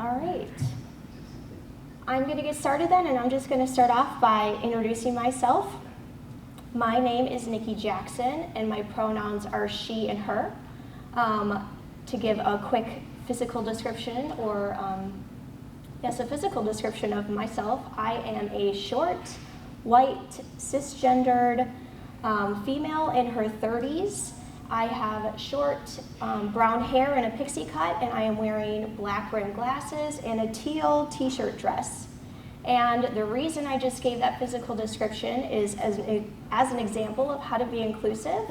All right. I'm going to get started then, and I'm just going to start off by introducing myself. My name is Nikki Jackson, and my pronouns are she and her. To give a quick physical description, or a physical description of myself, I am a short, white, cisgendered female in her 30s. I have short brown hair and a pixie cut, and I am wearing black rimmed glasses and a teal t-shirt dress. And the reason I just gave that physical description is as an example of how to be inclusive.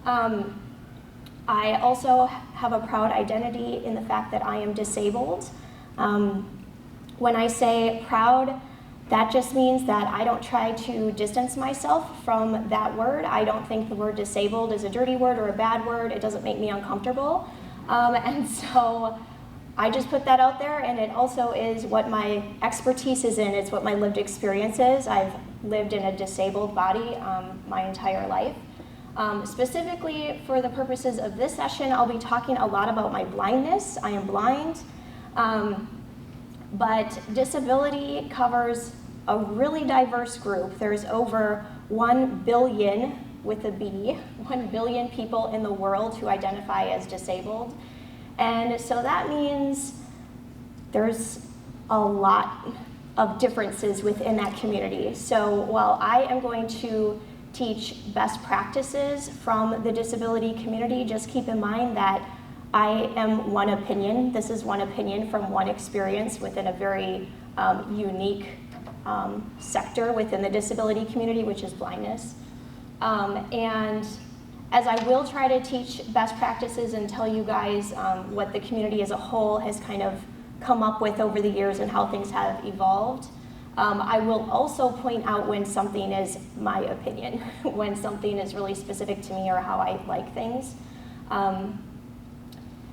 I also have a proud identity in the fact that I am disabled. When I say proud, that just means that I don't try to distance myself from that word. I don't think the word disabled is a dirty word or a bad word. It doesn't make me uncomfortable. And so I just put that out there, and it also is what my expertise is in. It's what my lived experience is. I've lived in a disabled body my entire life. Specifically for the purposes of this session, I'll be talking a lot about my blindness. I am blind. But disability covers a really diverse group. There's over 1 billion, with a B, 1 billion people in the world who identify as disabled. And so that means there's a lot of differences within that community. So while I am going to teach best practices from the disability community, just keep in mind that I am one opinion. This is one opinion from one experience within a very unique sector within the disability community, which is blindness. And as I will try to teach best practices and tell you guys what the community as a whole has kind of come up with over the years and how things have evolved, I will also point out when something is my opinion, when something is really specific to me or how I like things.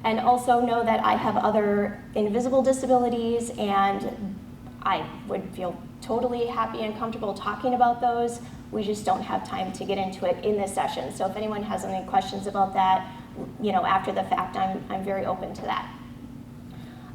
And also know that I have other invisible disabilities, and I would feel totally happy and comfortable talking about those. We just don't have time to get into it in this session. So if anyone has any questions about that, after the fact, I'm very open to that.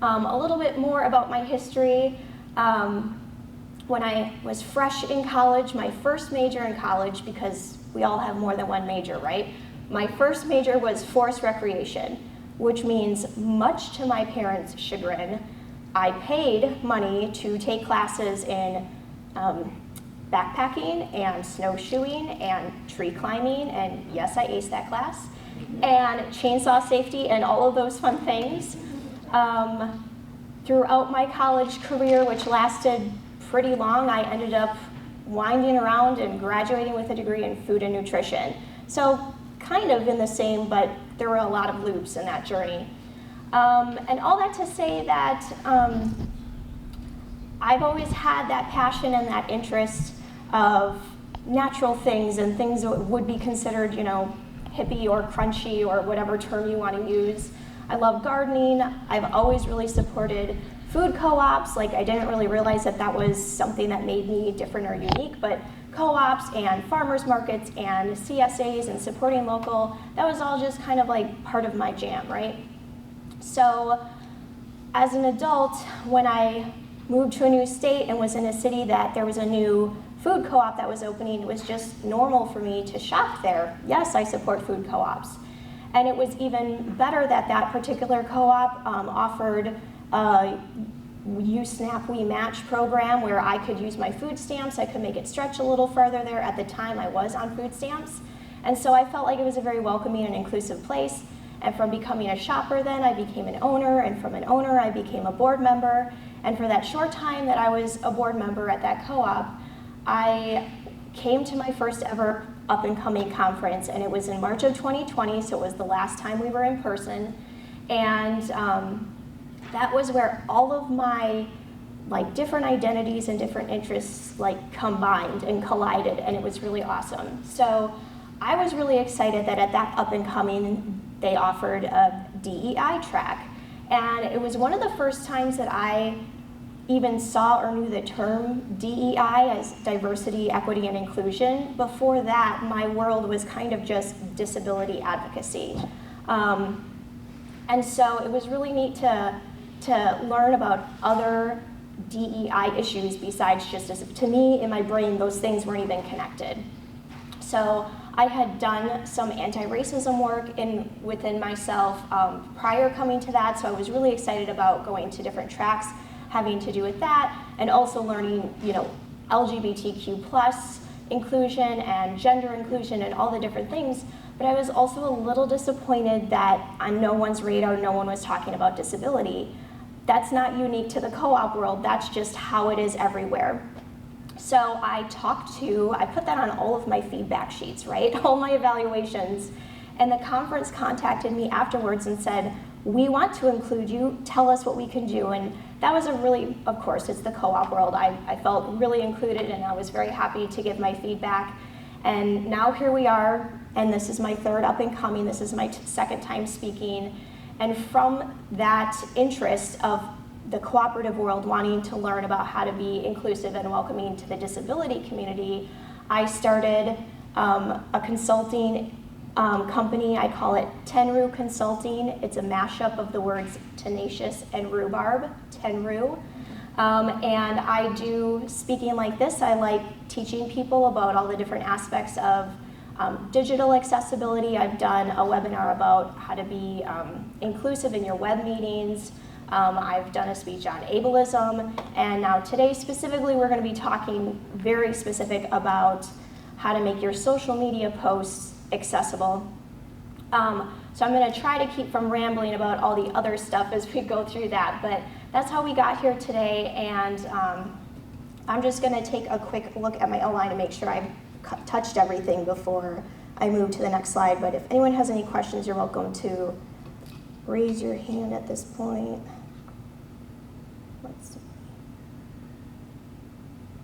A little bit more about my history. When I was fresh in college, my first major in college, because we all have more than one major, right? My first major was forest recreation, which means, much to my parents' chagrin, I paid money to take classes in backpacking and snowshoeing and tree climbing, and yes, I aced that class, and chainsaw safety and all of those fun things. Throughout my college career, which lasted pretty long, I ended up winding around and graduating with a degree in food and nutrition. So kind of in the same, but there were a lot of loops in that journey. And all that to say that I've always had that passion and that interest of natural things and things that would be considered, hippie or crunchy or whatever term you want to use. I love gardening. I've always really supported food co-ops. Like, I didn't really realize that was something that made me different or unique, but co-ops and farmers markets and CSAs and supporting local, that was all just kind of like part of my jam, right? So as an adult, when I moved to a new state and was in a city that there was a new food co-op that was opening, it was just normal for me to shop there. Yes, I support food co-ops. And it was even better that that particular co-op offered a You Snap, We Match program where I could use my food stamps. I could make it stretch a little further there. At the time, I was on food stamps. And so I felt like it was a very welcoming and inclusive place. And from becoming a shopper then, I became an owner. And from an owner, I became a board member. And for that short time that I was a board member at that co-op, I came to my first ever up-and-coming conference. And it was in March of 2020, so it was the last time we were in person. And that was where all of my different identities and different interests combined and collided, and it was really awesome. So I was really excited that at that up and coming they offered a DEI track, and it was one of the first times that I even saw or knew the term DEI as diversity, equity, and inclusion. Before that, my world was kind of just disability advocacy. And so it was really neat to to learn about other DEI issues besides just, to me, in my brain, those things weren't even connected. So I had done some anti-racism work within myself prior coming to that, so I was really excited about going to different tracks having to do with that, and also learning, LGBTQ plus inclusion and gender inclusion and all the different things. But I was also a little disappointed that on no one's radar, no one was talking about disability. That's not unique to the co-op world, that's just how it is everywhere. So I put that on all of my feedback sheets, right? All my evaluations. And the conference contacted me afterwards and said, we want to include you, tell us what we can do. And that was of course, it's the co-op world. I felt really included, and I was very happy to give my feedback. And now here we are, and this is my third up and coming, this is my second time speaking. And from that interest of the cooperative world wanting to learn about how to be inclusive and welcoming to the disability community, I started a consulting company. I call it Tenru Consulting. It's a mashup of the words tenacious and rhubarb, Tenru. And I do speaking like this. I like teaching people about all the different aspects of digital accessibility. I've done a webinar about how to be inclusive in your web meetings. I've done a speech on ableism, and now today specifically we're going to be talking very specific about how to make your social media posts accessible. So I'm going to try to keep from rambling about all the other stuff as we go through that, but that's how we got here today, and I'm just going to take a quick look at my outline to make sure I've touched everything before I move to the next slide. But if anyone has any questions, you're welcome to raise your hand at this point. Let's see.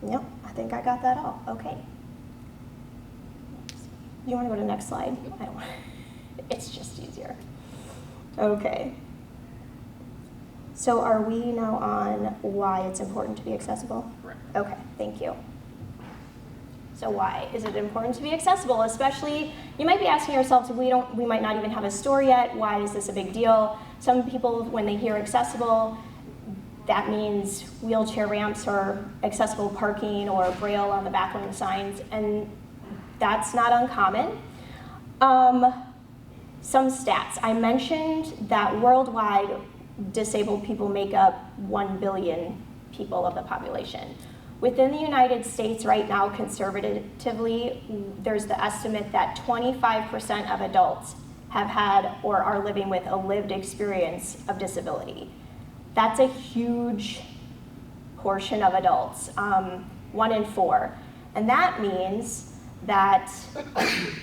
Yep, I think I got that all. Okay. You want to go to the next slide? I don't want. It's just easier. Okay. So are we now on why it's important to be accessible? Correct. Okay, thank you. So why is it important to be accessible? Especially, you might be asking yourselves, we might not even have a store yet. Why is this a big deal? Some people, when they hear accessible, that means wheelchair ramps or accessible parking or Braille on the back of the signs, and that's not uncommon. Some stats. I mentioned that worldwide, disabled people make up 1 billion people of the population. Within the United States right now, conservatively, there's the estimate that 25% of adults have had or are living with a lived experience of disability. That's a huge portion of adults, 1 in 4. And that means that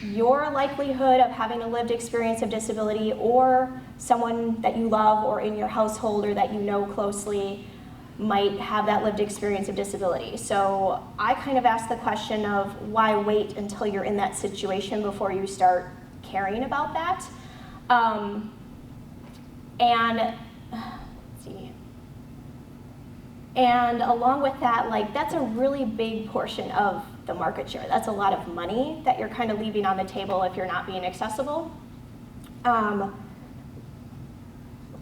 your likelihood of having a lived experience of disability, or someone that you love or in your household or that you know closely might have that lived experience of disability. So I kind of ask the question of why wait until you're in that situation before you start caring about that? And along with that, that's a really big portion of the market share. That's a lot of money that you're kind of leaving on the table if you're not being accessible. Let's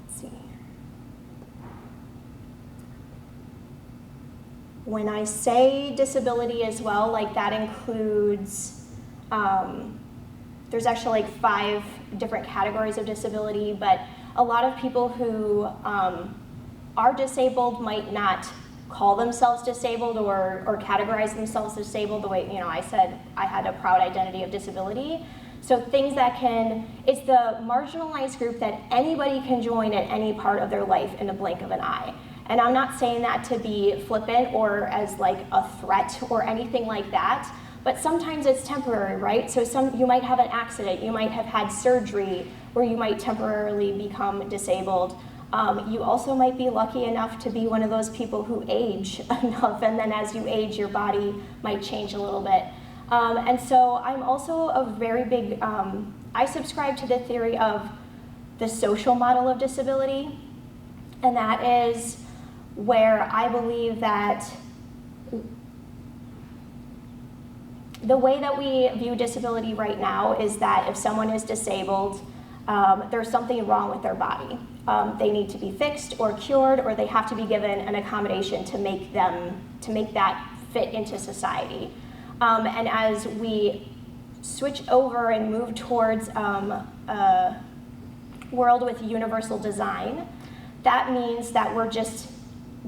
see. When I say disability as well, that includes, there's actually 5 different categories of disability, but a lot of people who are disabled might not call themselves disabled or categorize themselves disabled the way, I said I had a proud identity of disability. So things that it's the marginalized group that anybody can join at any part of their life in the blink of an eye. And I'm not saying that to be flippant or as a threat or anything like that, but sometimes it's temporary, right? So you might have an accident, you might have had surgery, where you might temporarily become disabled. You also might be lucky enough to be one of those people who age enough, and then as you age, your body might change a little bit. And so I'm also a very big, I subscribe to the theory of the social model of disability, and that is where I believe that the way that we view disability right now is that if someone is disabled, there's something wrong with their body. they need to be fixed or cured, or they have to be given an accommodation to make that fit into society. And as we switch over and move towards a world with universal design, that means that we're just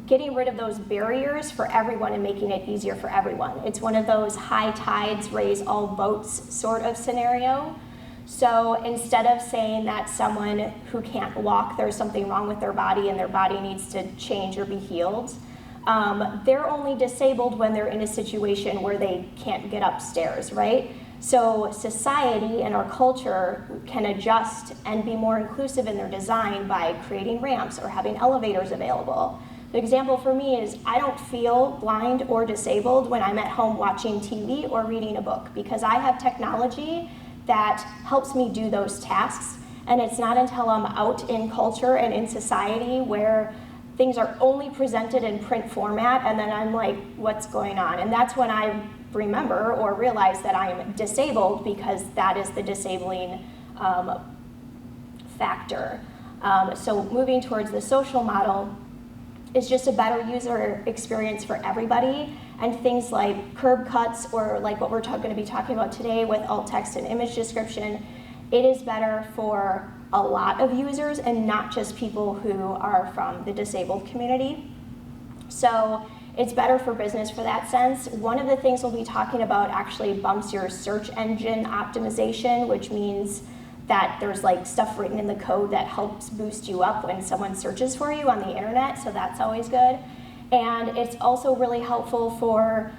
getting rid of those barriers for everyone and making it easier for everyone. It's one of those high tides raise all boats sort of scenario. So instead of saying that someone who can't walk, there's something wrong with their body and their body needs to change or be healed, they're only disabled when they're in a situation where they can't get upstairs, right? So society and our culture can adjust and be more inclusive in their design by creating ramps or having elevators available. The example for me is I don't feel blind or disabled when I'm at home watching TV or reading a book, because I have technology that helps me do those tasks. And it's not until I'm out in culture and in society where things are only presented in print format, and then I'm like, what's going on? And that's when I remember or realize that I am disabled, because that is the disabling factor. So moving towards the social model is just a better user experience for everybody, and things like curb cuts, or like what we're going to be talking about today with alt text and image description, it is better for a lot of users and not just people who are from the disabled community. So it's better for business for that sense. One of the things we'll be talking about actually bumps your search engine optimization, which means that there's like stuff written in the code that helps boost you up when someone searches for you on the internet, so that's always good. And it's also really helpful for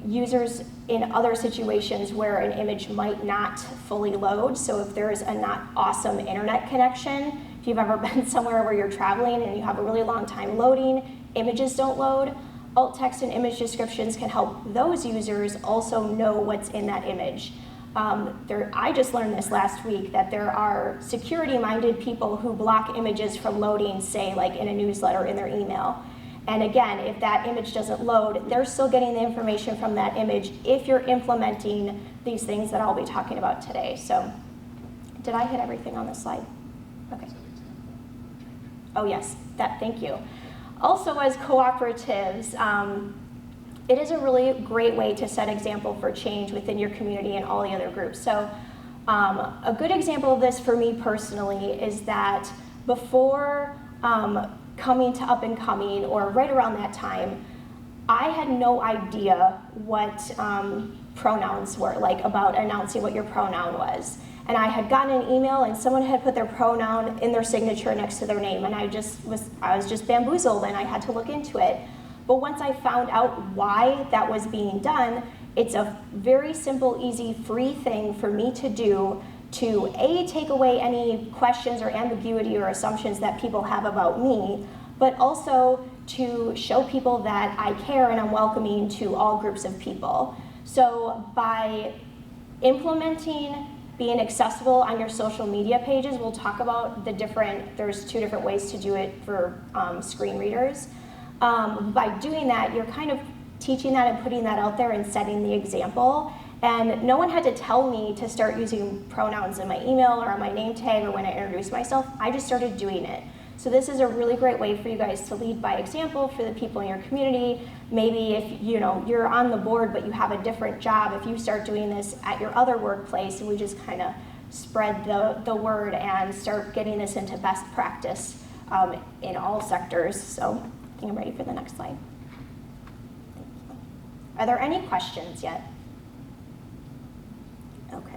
users in other situations where an image might not fully load. So if there's a not awesome internet connection, if you've ever been somewhere where you're traveling and you have a really long time loading, images don't load, alt text and image descriptions can help those users also know what's in that image. I just learned this last week, that there are security-minded people who block images from loading, say like in a newsletter, in their email. And again, if that image doesn't load, they're still getting the information from that image if you're implementing these things that I'll be talking about today. So, did I hit everything on this slide? Okay. Oh yes, thank you. Also, as cooperatives, it is a really great way to set example for change within your community and all the other groups. So a good example of this for me personally is that before coming to Up and Coming, or right around that time, I had no idea what pronouns were, like about announcing what your pronoun was. And I had gotten an email and someone had put their pronoun in their signature next to their name, and I was just bamboozled, and I had to look into it. But once I found out why that was being done, it's a very simple, easy, free thing for me to do to A, take away any questions or ambiguity or assumptions that people have about me, but also to show people that I care and I'm welcoming to all groups of people. So by implementing being accessible on your social media pages, we'll talk about there's two different ways to do it for screen readers. By doing that, you're kind of teaching that and putting that out there and setting the example. And no one had to tell me to start using pronouns in my email or on my name tag or when I introduced myself. I just started doing it. So this is a really great way for you guys to lead by example for the people in your community. Maybe if you're on the board but you have a different job, if you start doing this at your other workplace, and we just kind of spread the word and start getting this into best practice in all sectors. So I think I'm ready for the next slide. Are there any questions yet? Okay.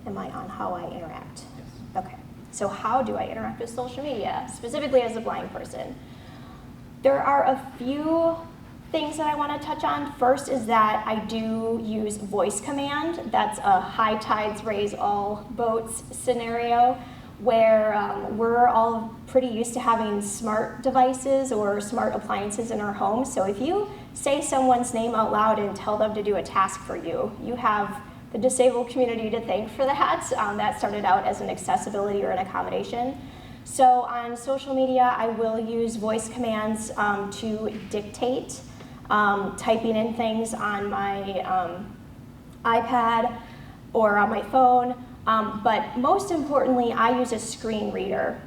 Am I on how I interact? Yes. Okay. So how do I interact with social media, specifically as a blind person? There are a few things that I want to touch on. First is that I do use voice command. That's a high tides raise all boats scenario, where we're all pretty used to having smart devices or smart appliances in our homes. So if you say someone's name out loud and tell them to do a task for you, you have the disabled community to thank for that. That started out as an accessibility or an accommodation. So on social media, I will use voice commands to dictate, typing in things on my iPad or on my phone. But most importantly, I use a screen reader.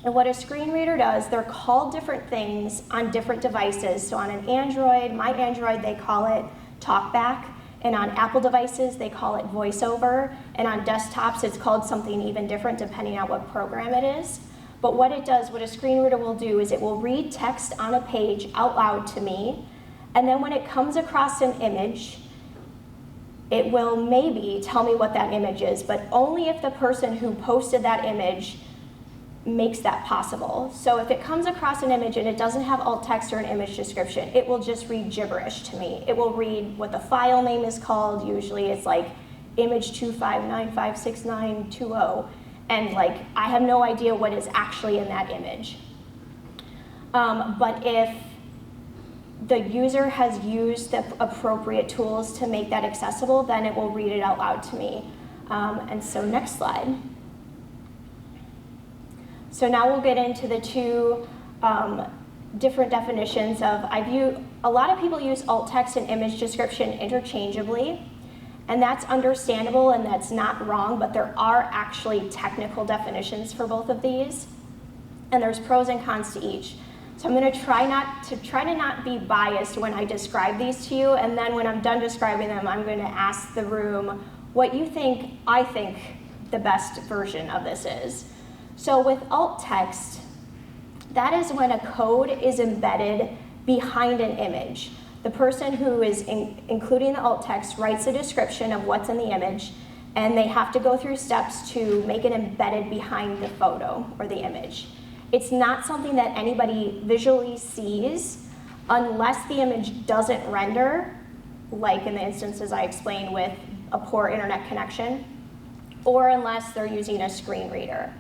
And what a screen reader does, they're called different things on different devices. So on an Android, my Android, they call it TalkBack. And on Apple devices, they call it VoiceOver. And on desktops, it's called something even different depending on what program it is. But what it does, what a screen reader will do is it will read text on a page out loud to me. And then when it comes across an image, it will maybe tell me what that image is, but only if the person who posted that image makes that possible. So if it comes across an image and it doesn't have alt text or an image description, it will just read gibberish to me. It will read what the file name is called. Usually it's like image 259566920, and like I have no idea what is actually in that image. But if the user has used the appropriate tools to make that accessible, then it will read it out loud to me. And so next slide. So now we'll get into the two different definitions of, a lot of people use alt text and image description interchangeably, and that's understandable and that's not wrong, but there are actually technical definitions for both of these, and there's pros and cons to each. So I'm going to try to not be biased when I describe these to you, and then when I'm done describing them, I'm going to ask the room what you think I think the best version of this is. So with alt text, that is when a code is embedded behind an image. The person who is including the alt text writes a description of what's in the image, and they have to go through steps to make it embedded behind the photo or the image. It's not something that anybody visually sees unless the image doesn't render, like in the instances I explained with a poor internet connection, or unless they're using a screen reader.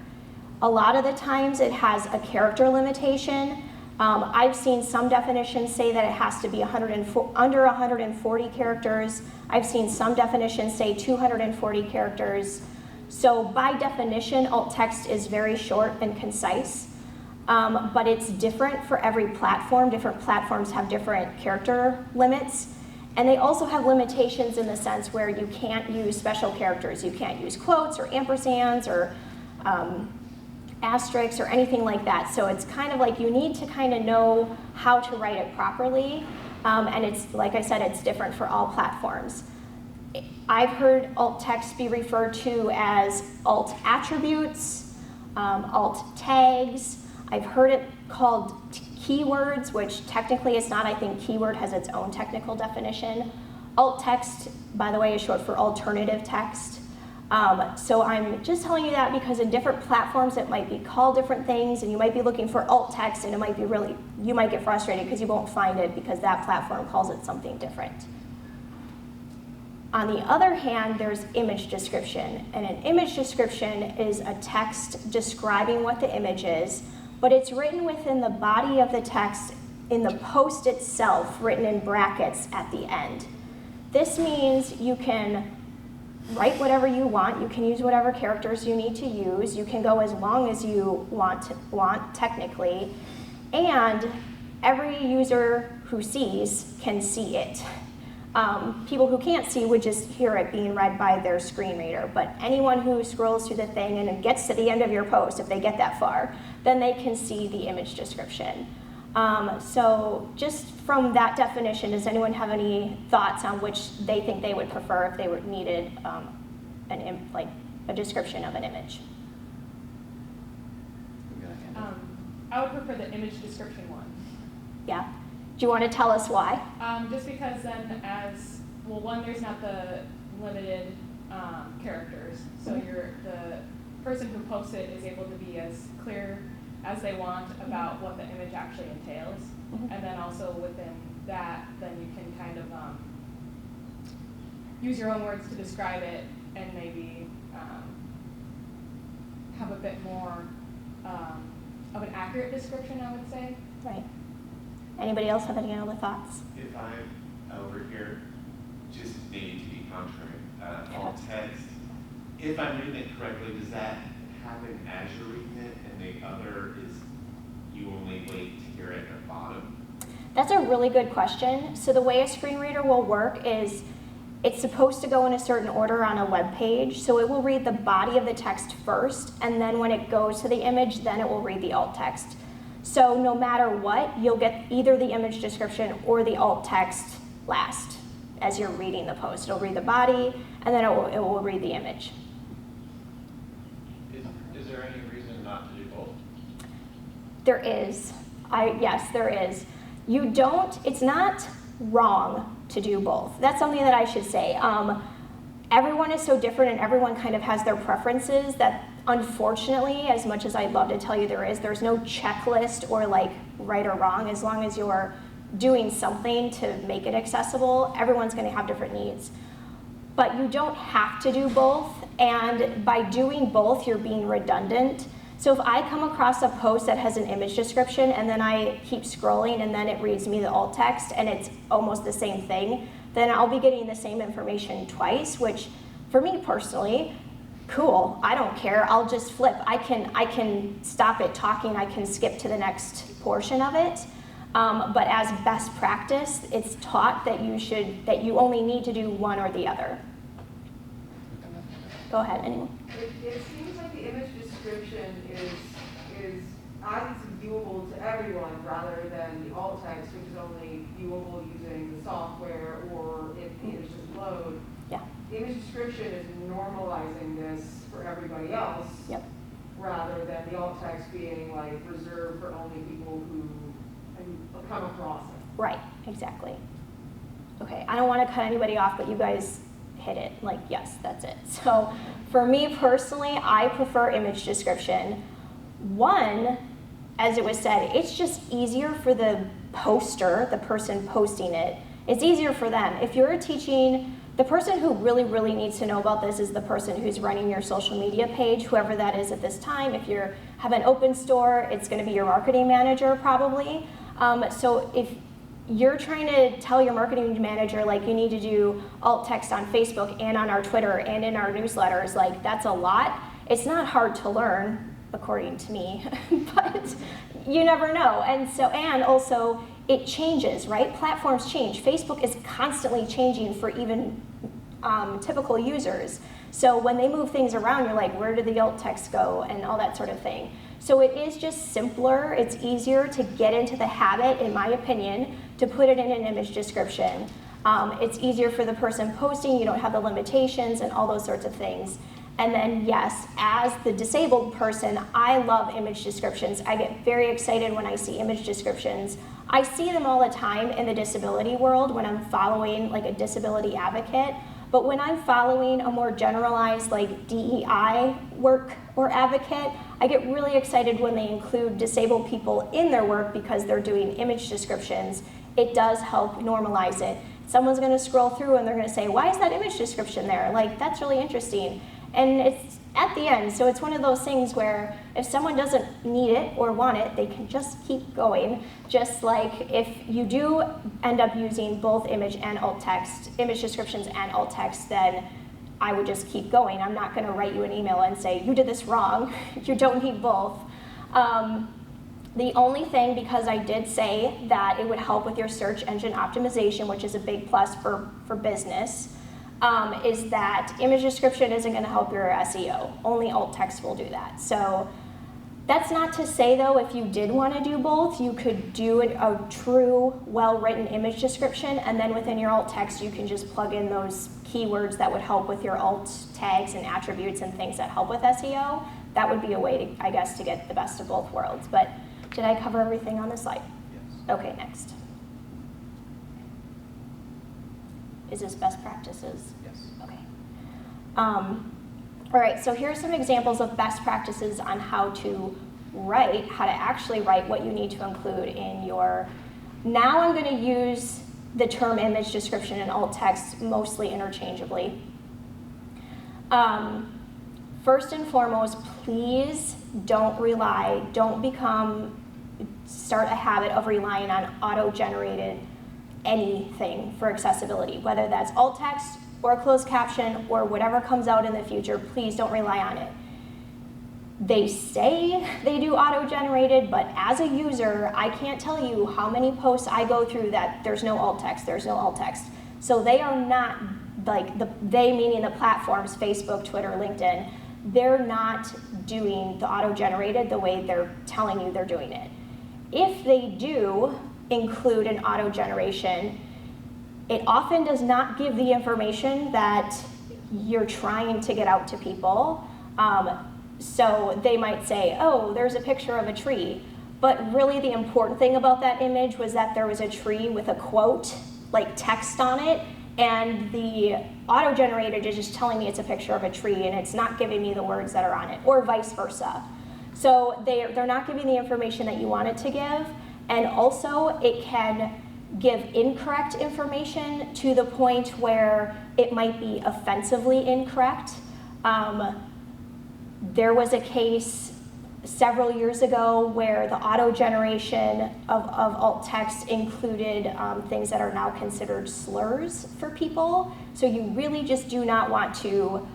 A lot of the times it has a character limitation. I've seen some definitions say that it has to be under 140 characters. I've seen some definitions say 240 characters. So by definition, alt text is very short and concise, but it's different for every platform. Different platforms have different character limits, and they also have limitations in the sense where you can't use special characters. You can't use quotes or ampersands or asterisks or anything like that. So it's kind of like you need to kind of know how to write it properly, and it's, like I said, it's different for all platforms. I've heard alt text be referred to as alt attributes, alt tags. I've heard it called keywords, which technically it's not. I think keyword has its own technical definition. Alt text, by the way, is short for alternative text. So I'm just telling you that because in different platforms it might be called different things, and you might be looking for alt text and it might be you might get frustrated because you won't find it because that platform calls it something different. On the other hand, there's image description, and an image description is a text describing what the image is, but it's written within the body of the text in the post itself, written in brackets at the end. This means you can write whatever you want. You can use whatever characters you need to use. You can go as long as you want technically, and every user who sees can see it. People who can't see would just hear it being read by their screen reader, but anyone who scrolls through the thing and gets to the end of your post, if they get that far, then they can see the image description. So just from that definition, does anyone have any thoughts on which they think they would prefer if they needed a description of an image? I would prefer the image description one. Yeah. Do you want to tell us why? Just because then one, there's not the limited characters, so the person who posts it is able to be as clear as they want about what the image actually entails. And then also within that, then you can kind of use your own words to describe it and maybe have a bit more of an accurate description, I would say. Right. Anybody else have any other thoughts? If I'm over here, just maybe to be contrary, alt text, if I'm reading it correctly, does that happen as you're reading it, and the other is you only wait to hear it at the bottom? That's a really good question. So the way a screen reader will work is It's supposed to go in a certain order on a web page, so it will read the body of the text first, and then when it goes to the image, then it will read the alt text. So no matter what, you'll get either the image description or the alt text last as you're reading the post. It'll read the body, and then it will read the image. Is there any reason not to do both? There is. Yes, there is. It's not wrong to do both. That's something that I should say. Everyone is so different and everyone kind of has their preferences that unfortunately, as much as I'd love to tell you there's no checklist or like right or wrong. As long as you're doing something to make it accessible, everyone's going to have different needs. But you don't have to do both, and by doing both, you're being redundant. So if I come across a post that has an image description and then I keep scrolling and then it reads me the alt text and it's almost the same thing, then I'll be getting the same information twice, which for me personally, cool, I don't care, I'll just flip. I can stop it talking, I can skip to the next portion of it. But as best practice, it's taught that you only need to do one or the other. Go ahead, anyone? It seems like the image description is as viewable to everyone rather than the alt text, which is only viewable using the software or if the image doesn't load. Yeah. The image description is normalizing this for everybody else. Yep. Rather than the alt text being like reserved for only people who come across it. Right, exactly. Okay, I don't want to cut anybody off, but you guys hit it. Like, yes, that's it. So for me personally, I prefer image description. One, as it was said, it's just easier for the poster, the person posting it. It's easier for them. If you're teaching, the person who really, really needs to know about this is the person who's running your social media page, whoever that is at this time. If you have an open store, it's going to be your marketing manager probably. So if you're trying to tell your marketing manager, like, you need to do alt text on Facebook and on our Twitter and in our newsletters, like, that's a lot. It's not hard to learn, according to me, but you never know. And also it changes, right? Platforms change. Facebook is constantly changing for even typical users. So when they move things around, you're like, where did the alt text go, and all that sort of thing. So it is just simpler, it's easier to get into the habit, in my opinion, to put it in an image description. It's easier for the person posting, you don't have the limitations and all those sorts of things. And then yes, as the disabled person, I love image descriptions. I get very excited when I see image descriptions. I see them all the time in the disability world when I'm following like a disability advocate. But when I'm following a more generalized like DEI work or advocate, I get really excited when they include disabled people in their work because they're doing image descriptions. It does help normalize it. Someone's going to scroll through and they're going to say, why is that image description there? Like, that's really interesting. And it's at the end, so it's one of those things where if someone doesn't need it or want it, they can just keep going. Just like if you do end up using both image and alt text, image descriptions and alt text, then I would just keep going. I'm not going to write you an email and say, you did this wrong, you don't need both. The only thing, because I did say that it would help with your search engine optimization, which is a big plus for business, is that image description isn't going to help your SEO. Only alt text will do that. So that's not to say, though, if you did want to do both, you could do a true, well-written image description, and then within your alt text, you can just plug in those keywords that would help with your alt tags and attributes and things that help with SEO. That would be a way, to, I guess, to get the best of both worlds. But did I cover everything on this slide? Yes. Okay, next. Is this best practices? Yes. Okay. All right, so here are some examples of best practices on how to write, how to actually write what you need to include in your, now I'm going to use the term image description and alt text mostly interchangeably. First and foremost, please don't start a habit of relying on auto-generated anything for accessibility, whether that's alt text or closed caption or whatever comes out in the future. Please don't rely on it. They say they do auto-generated, but as a user, I can't tell you how many posts I go through that there's no alt text, there's no alt text. So they are not they meaning the platforms, Facebook, Twitter, LinkedIn, they're not doing the auto-generated the way they're telling you they're doing it. If they do include an auto-generation, it often does not give the information that you're trying to get out to people. So they might say, oh, there's a picture of a tree. But really the important thing about that image was that there was a tree with a quote, like text on it, and the auto-generated is just telling me it's a picture of a tree and it's not giving me the words that are on it, or vice versa. So they're not giving the information that you want it to give, and also it can give incorrect information to the point where it might be offensively incorrect. There was a case several years ago where the auto-generation of alt text included things that are now considered slurs for people. So you really just do not want to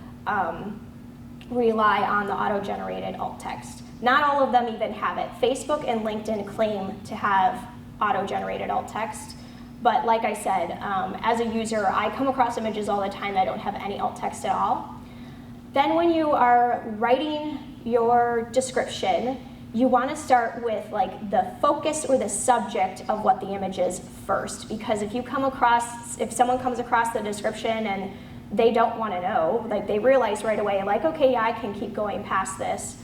rely on the auto-generated alt text. Not all of them even have it. Facebook and LinkedIn claim to have auto-generated alt text, but like I said, as a user, I come across images all the time that don't have any alt text at all. Then when you are writing your description, you want to start with like the focus or the subject of what the image is first, because if someone comes across the description and they don't want to know, like they realize right away, like, okay, yeah, I can keep going past this.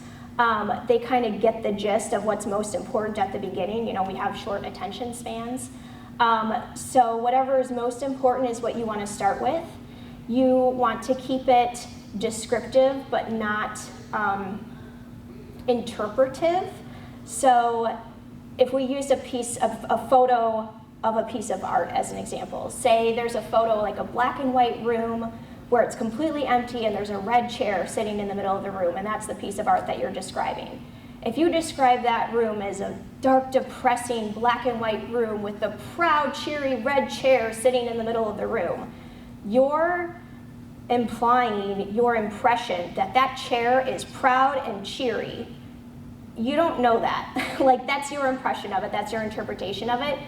They kind of get the gist of what's most important at the beginning. You know, we have short attention spans. So whatever is most important is what you want to start with. You want to keep it descriptive, but not interpretive. So if we used a photo of a piece of art as an example, say there's a photo like a black and white room where it's completely empty and there's a red chair sitting in the middle of the room, and that's the piece of art that you're describing. If you describe that room as a dark, depressing black and white room with the proud, cheery red chair sitting in the middle of the room, you're implying your impression that that chair is proud and cheery. You don't know that. Like, that's your impression of it, that's your interpretation of it.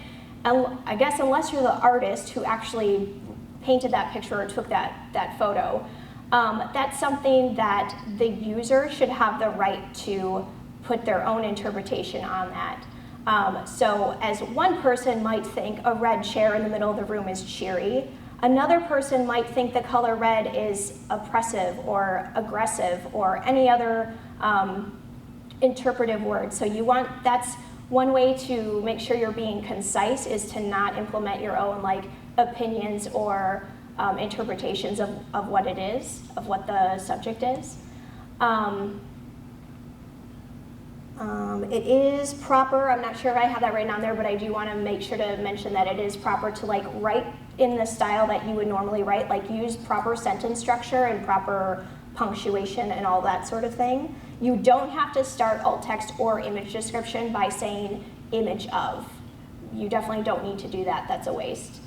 And I guess unless you're the artist who actually painted that picture or took that photo, that's something that the user should have the right to put their own interpretation on that. So as one person might think a red chair in the middle of the room is cheery, another person might think the color red is oppressive or aggressive or any other interpretive word. So that's one way to make sure you're being concise, is to not implement your own like opinions or interpretations of what it is, of what the subject is. It is proper, I'm not sure if I have that written on there, but I do want to make sure to mention that it is proper to like write in the style that you would normally write, like use proper sentence structure and proper punctuation and all that sort of thing. You don't have to start alt text or image description by saying image of. You definitely don't need to do that, that's a waste.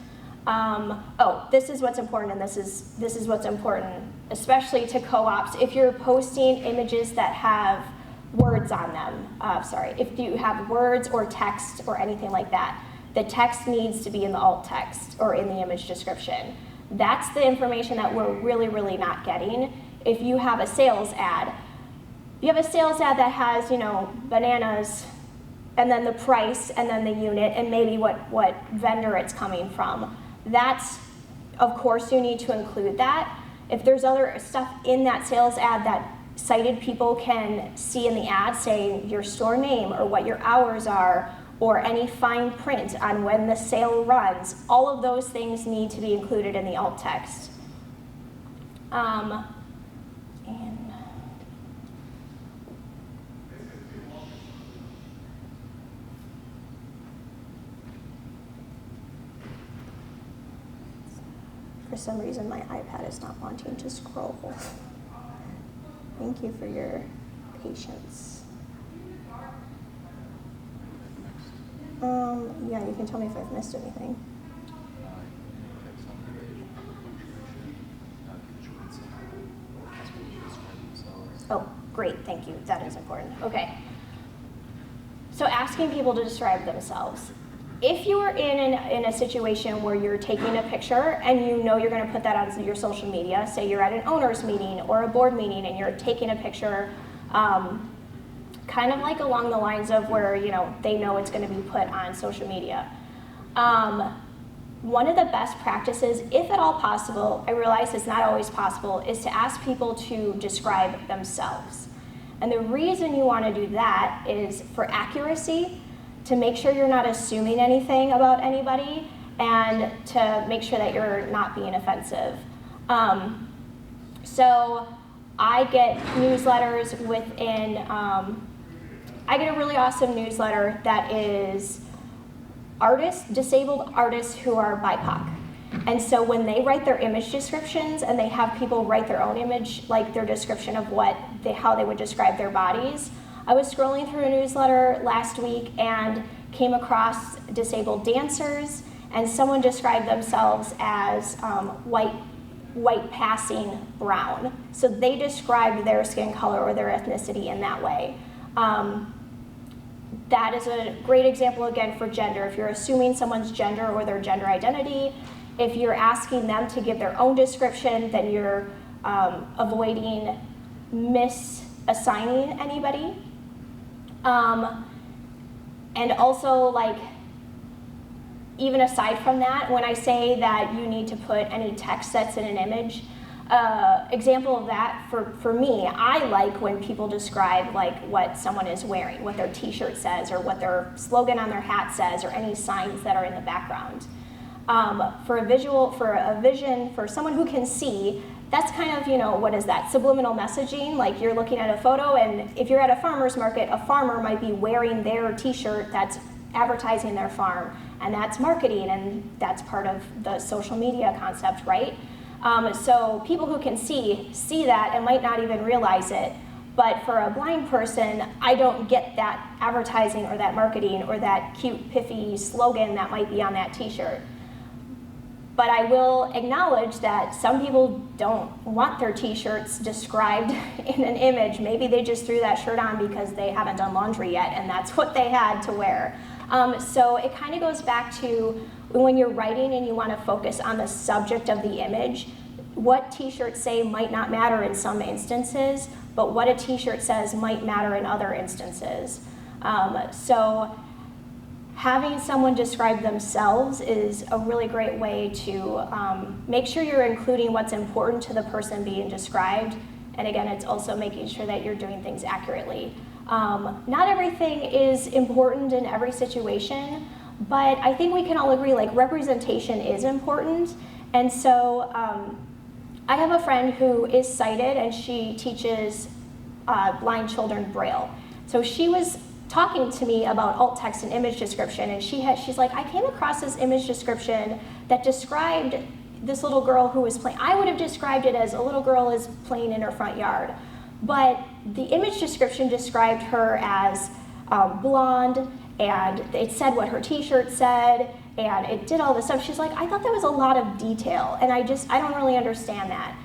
This is what's important, and this is what's important, especially to co-ops. If you're posting images that have words on them, if you have words or text or anything like that, the text needs to be in the alt text or in the image description. That's the information that we're really, really not getting. If you have a sales ad, that has, bananas, and then the price, and then the unit, and maybe what vendor it's coming from. That's, of course, you need to include that. If there's other stuff in that sales ad that sighted people can see in the ad, saying your store name or what your hours are, or any fine print on when the sale runs, all of those things need to be included in the alt text. For some reason, my iPad is not wanting to scroll. Thank you for your patience. Yeah, you can tell me if I've missed anything. Oh, great, thank you. That is important. Okay. So asking people to describe themselves. If you're in a situation where you're taking a picture and you know you're going to put that on your social media, say you're at an owner's meeting or a board meeting and you're taking a picture, kind of like along the lines of where they know it's going to be put on social media. One of the best practices, if at all possible, I realize it's not always possible, is to ask people to describe themselves. And the reason you want to do that is for accuracy, to make sure you're not assuming anything about anybody, and to make sure that you're not being offensive. So I get newsletters within, I get a really awesome newsletter that is disabled artists who are BIPOC. And so when they write their image descriptions and they have people write their own image, like their description of how they would describe their bodies, I was scrolling through a newsletter last week and came across disabled dancers, and someone described themselves as white passing brown. So they described their skin color or their ethnicity in that way. That is a great example, again, for gender. If you're assuming someone's gender or their gender identity, if you're asking them to give their own description, then you're avoiding misassigning anybody. And also, even aside from that, when I say that you need to put any text that's in an image, example of that for me, I like when people describe what someone is wearing, what their t-shirt says, or what their slogan on their hat says, or any signs that are in the background. For a vision, for someone who can see, that's kind of, what is that, subliminal messaging? Like you're looking at a photo, and if you're at a farmer's market, a farmer might be wearing their t-shirt that's advertising their farm, and that's marketing, and that's part of the social media concept, right? So people who can see that and might not even realize it, but for a blind person, I don't get that advertising or that marketing or that cute, piffy slogan that might be on that t-shirt. But I will acknowledge that some people don't want their t-shirts described in an image. Maybe they just threw that shirt on because they haven't done laundry yet, and that's what they had to wear. So it kind of goes back to when you're writing and you want to focus on the subject of the image, what t-shirts say might not matter in some instances, but what a t-shirt says might matter in other instances. So having someone describe themselves is a really great way to make sure you're including what's important to the person being described. And again, it's also making sure that you're doing things accurately. Not everything is important in every situation, but I think we can all agree representation is important. And so I have a friend who is sighted, and she teaches blind children Braille. So she was talking to me about alt text and image description, and she's like, I came across this image description that described this little girl who was playing. I would have described it as a little girl is playing in her front yard, but the image description described her as blonde, and it said what her t-shirt said, and it did all this stuff. She's like, I thought that was a lot of detail, and I don't really understand that.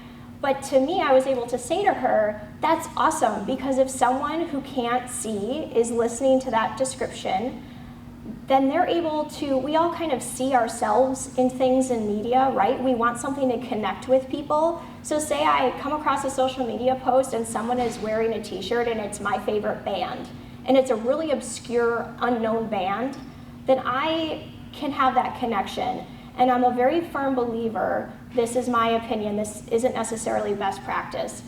But to me, I was able to say to her, that's awesome, because if someone who can't see is listening to that description, then they're able to, we all kind of see ourselves in things in media, right? We want something to connect with people. So say I come across a social media post and someone is wearing a t-shirt and it's my favorite band, and it's a really obscure, unknown band, then I can have that connection. And I'm a very firm believer, this is my opinion, this isn't necessarily best practice.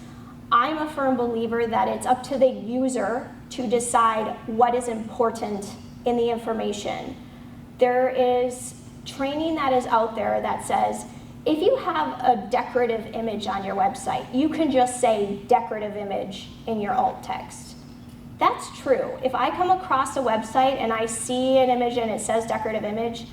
I'm a firm believer that it's up to the user to decide what is important in the information. There is training that is out there that says, if you have a decorative image on your website, you can just say decorative image in your alt text. That's true. If I come across a website and I see an image and it says decorative image,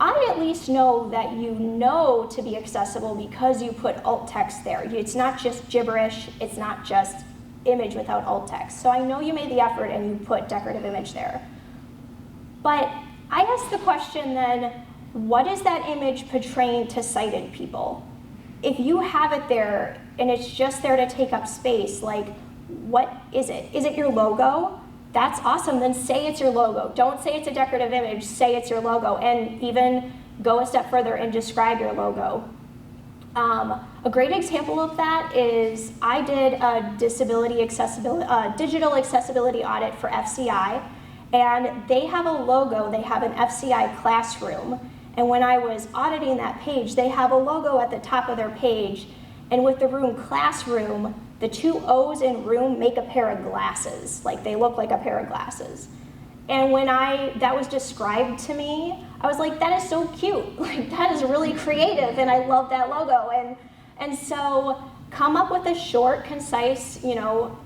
I at least know that you know to be accessible because you put alt text there. It's not just gibberish, it's not just image without alt text. So I know you made the effort and you put decorative image there. But I ask the question then, what is that image portraying to sighted people? If you have it there and it's just there to take up space, what is it? Is it your logo? that's awesome. Then say it's your logo. Don't say it's a decorative image, say it's your logo, and even go a step further and describe your logo. A great example of that is I did a digital accessibility audit for FCI, and they have a logo, they have an FCI classroom, and when I was auditing that page, they have a logo at the top of their page, and with the room classroom, the two O's in room make a pair of glasses, like they look like a pair of glasses. And when that was described to me, I was like, that is so cute. Like, that is really creative, and I love that logo. And so come up with a short, concise,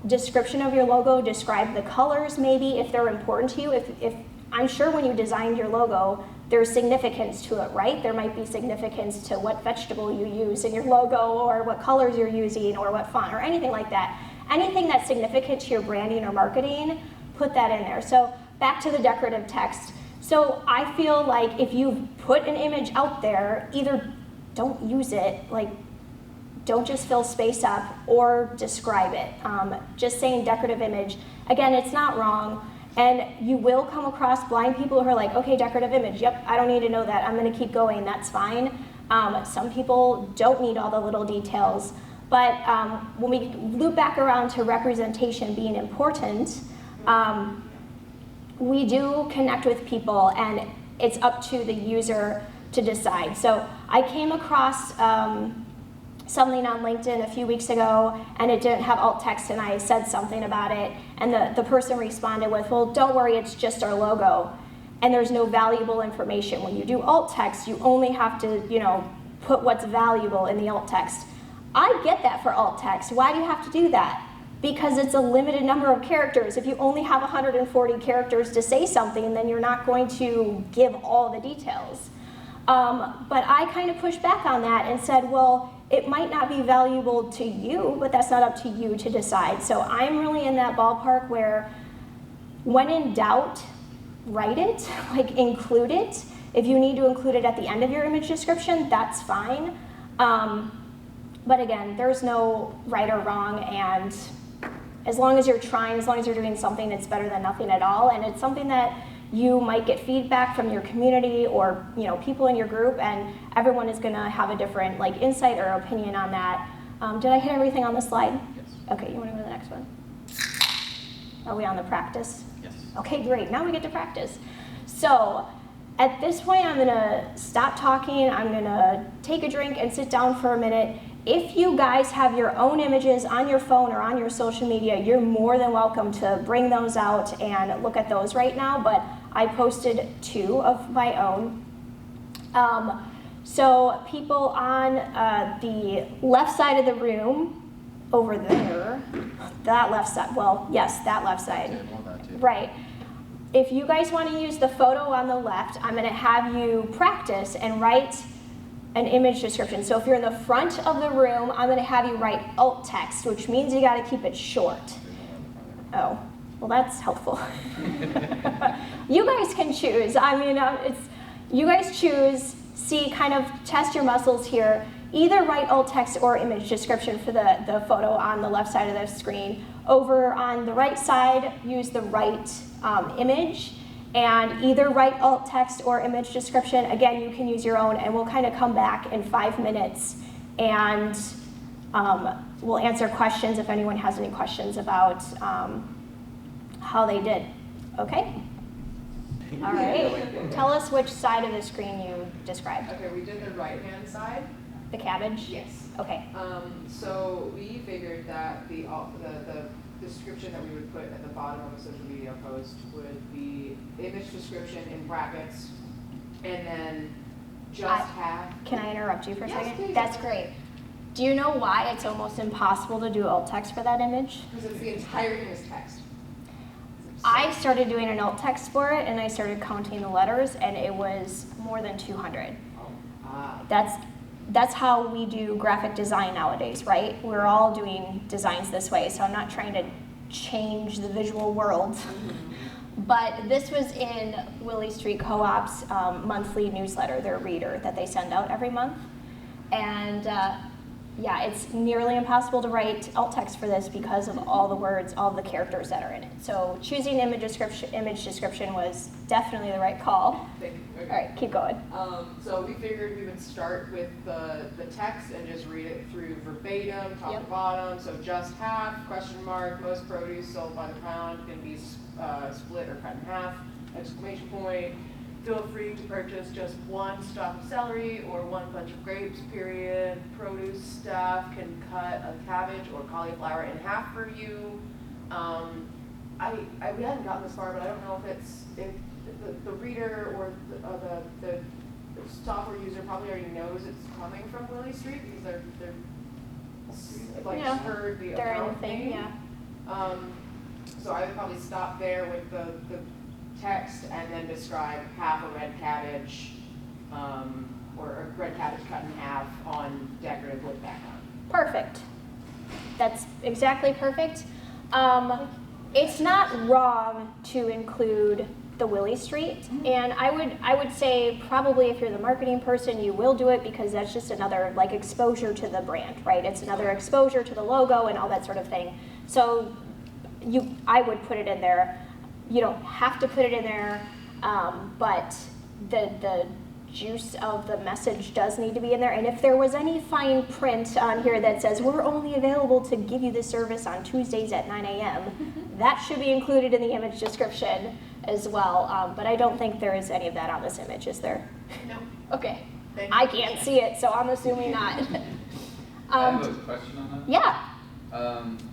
description of your logo. Describe the colors, maybe, if they're important to you. If I'm sure when you designed your logo, there's significance to it, right? There might be significance to what vegetable you use in your logo, or what colors you're using, or what font, or anything like that. Anything that's significant to your branding or marketing, put that in there. So back to the decorative text. So I feel like if you've put an image out there, either don't use it, like don't just fill space up, or describe it. Just saying decorative image, again, it's not wrong. And you will come across blind people who are like, okay, decorative image, yep, I don't need to know that, I'm gonna keep going, that's fine. Some people don't need all the little details. But when we loop back around to representation being important, we do connect with people, and it's up to the user to decide. So I came across something on LinkedIn a few weeks ago, and it didn't have alt text, and I said something about it, and the person responded with, well, don't worry, it's just our logo, and there's no valuable information. When you do alt text, you only have to, put what's valuable in the alt text. I get that for alt text. Why do you have to do that? Because it's a limited number of characters. If you only have 140 characters to say something, then you're not going to give all the details. But I kind of pushed back on that and said, well, it might not be valuable to you, but that's not up to you to decide. So I'm really in that ballpark where, when in doubt, write it, like include it. If you need to include it at the end of your image description, that's fine. But again, there's no right or wrong, and as long as you're trying, as long as you're doing something, it's better than nothing at all. And it's something that you might get feedback from your community or people in your group, and everyone is going to have a different insight or opinion on that. Did I hit everything on the slide? Yes. Okay, you want to go to the next one? Are we on the practice? Yes. Okay, great. Now we get to practice. So at this point, I'm going to stop talking. I'm going to take a drink and sit down for a minute. If you guys have your own images on your phone or on your social media, you're more than welcome to bring those out and look at those right now, but I posted 2 of my own. So people on the left side of the room, over there, that left side, well, yes, that left side, right. If you guys want to use the photo on the left, I'm going to have you practice and write an image description. So if you're in the front of the room, I'm going to have you write alt text, which means you got to keep it short. Oh, well, that's helpful. You guys can choose. I mean, you guys choose, see, kind of test your muscles here. Either write alt text or image description for the photo on the left side of the screen. Over on the right side, use the right image, and either write alt text or image description. Again, you can use your own, and we'll kind of come back in 5 minutes, and we'll answer questions if anyone has any questions about how they did. Okay? All right. Tell us which side of the screen you described. Okay, we did the right-hand side. The cabbage? Yes. Okay. So we figured that the description that we would put at the bottom of a social media post would be image description in brackets, and then Can I interrupt you for a Yes, second? please. That's great. Do you know why it's almost impossible to do alt text for that image? because it's the entire thing is text. I started doing an alt text for it, and I started counting the letters, and it was more than 200. That's how we do graphic design nowadays, right? We're all doing designs this way, so I'm not trying to change the visual world. But this was in Willie Street Co-op's monthly newsletter, their reader that they send out every month. And yeah, it's nearly impossible to write alt text for this because of all the words, all the characters that are in it. So choosing image description was definitely the right call. Thank you. Okay. All right, keep going. So we figured we would start with the text and just read it through verbatim, top Yep. to bottom. So just half, question mark, most produce sold by the pound can be split or cut in half, exclamation point. Feel free to purchase just one stalk of celery or one bunch of grapes, period. Produce staff can cut a cabbage or cauliflower in half for you. We hadn't gotten this far, but I don't know if the reader or the software user probably already knows it's coming from Willie Street because they're like Yeah, heard the they're in the account thing, name. yeah. So I would probably stop there with the text and then describe half a red cabbage, or a red cabbage cut in half on decorative wood background. Perfect. That's exactly perfect. It's not wrong to include the Willie Street, and I would say probably if you're the marketing person, you will do it because that's just another like exposure to the brand, right? It's another exposure to the logo and all that sort of thing. So I would put it in there. You don't have to put it in there, but the juice of the message does need to be in there. And if there was any fine print on here that says we're only available to give you this service on Tuesdays at 9 a.m., that should be included in the image description as well. But I don't think there is any of that on this image, is there? No. Okay. Thank you. I can't see it, so I'm assuming not. I have a question on that. Yeah.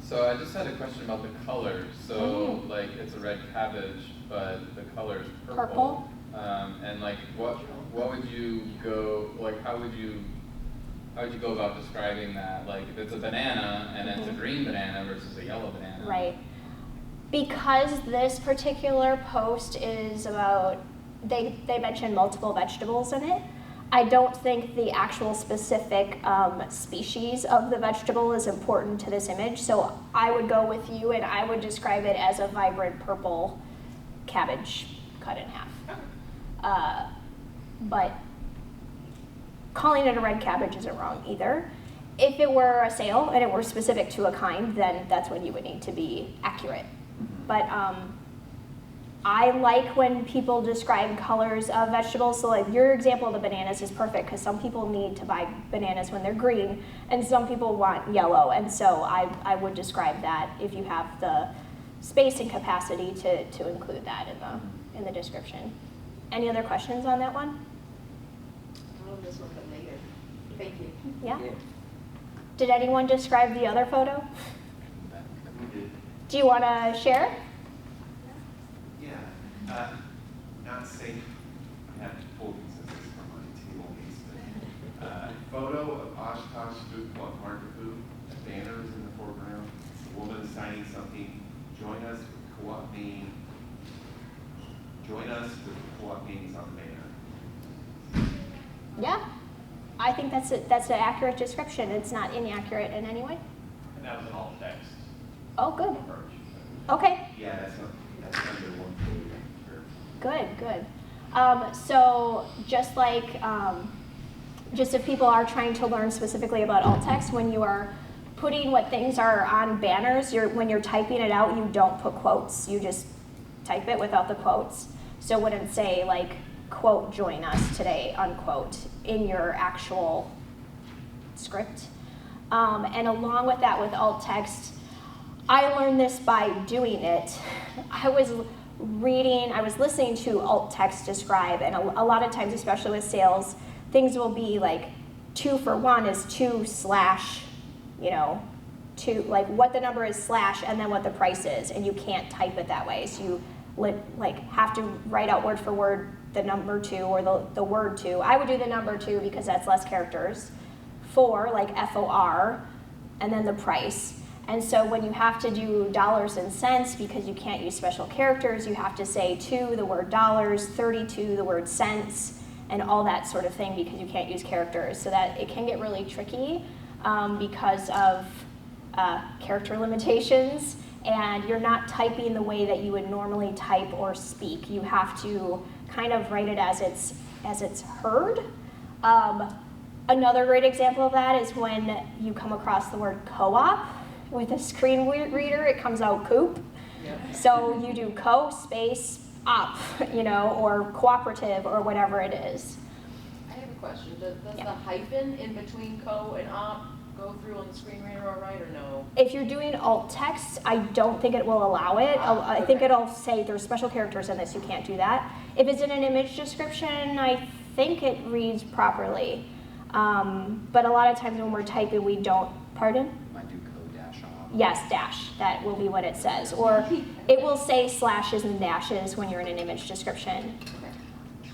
So I just had a question about the colors. So like it's a red cabbage, but the color's purple. Purple? And like what would you go, like how would you go about describing that? Like if it's a banana and it's a green banana versus a yellow banana. Right. Because this particular post is about, they mention multiple vegetables in it, I don't think the actual specific species of the vegetable is important to this image. So I would go with you and I would describe it as a vibrant purple cabbage cut in half. But calling it a red cabbage isn't wrong either. If it were a sale and it were specific to a kind, then that's when you would need to be accurate. But I like when people describe colors of vegetables. So like your example of the bananas is perfect because some people need to buy bananas when they're green and some people want yellow. And so I would describe that if you have the space and capacity to include that in the description. Any other questions on that one? I'll this one but later. Thank you. Yeah? Did anyone describe the other photo? Do you want to share? Yeah, not safe. I have full consensus from my table piece, but photo of Oshkosh Food Market Food. A banner is in the foreground. A woman signing something. Join us with co-op name. Join us with co-op names on the banner. Yeah. I think that's an accurate description. It's not inaccurate in any way. And that was an alt text Oh, good. approach. Okay. Yeah, that's under one photo. Sure. Good. So just like, just if people are trying to learn specifically about alt text, when you are putting what things are on banners, when you're typing it out, you don't put quotes. You just type it without the quotes. So it wouldn't say like, quote, join us today, unquote, in your actual script. And along with that, with alt text, I learned this by doing it. I was listening to alt text describe, and a lot of times, especially with sales, things will be like 2 for 1 is 2 slash, 2, like what the number is slash and then what the price is, and you can't type it that way. So you have to write out word for word the number 2 or the word 2. I would do the number 2 because that's less characters. 4, like FOR, and then the price. And so when you have to do dollars and cents, because you can't use special characters, you have to say 2, the word dollars, 32, the word cents, and all that sort of thing because you can't use characters. So that it can get really tricky because of character limitations, and you're not typing the way that you would normally type or speak. You have to kind of write it as it's heard. Another great example of that is when you come across the word co-op with a screen reader, it comes out coop. Yep. So you do co space op, or cooperative or whatever it is. I have a question. Does Yeah. the hyphen in between co and op go through on the screen reader all right, or no? If you're doing alt text, I don't think it will allow it. I think Okay. it'll say there's special characters in this, you can't do that. If it's in an image description, I think it reads properly. But a lot of times when we're typing, we don't, pardon? Might do code dash off. Yes, dash, that will be what it says. Or it will say slashes and dashes when you're in an image description. Okay.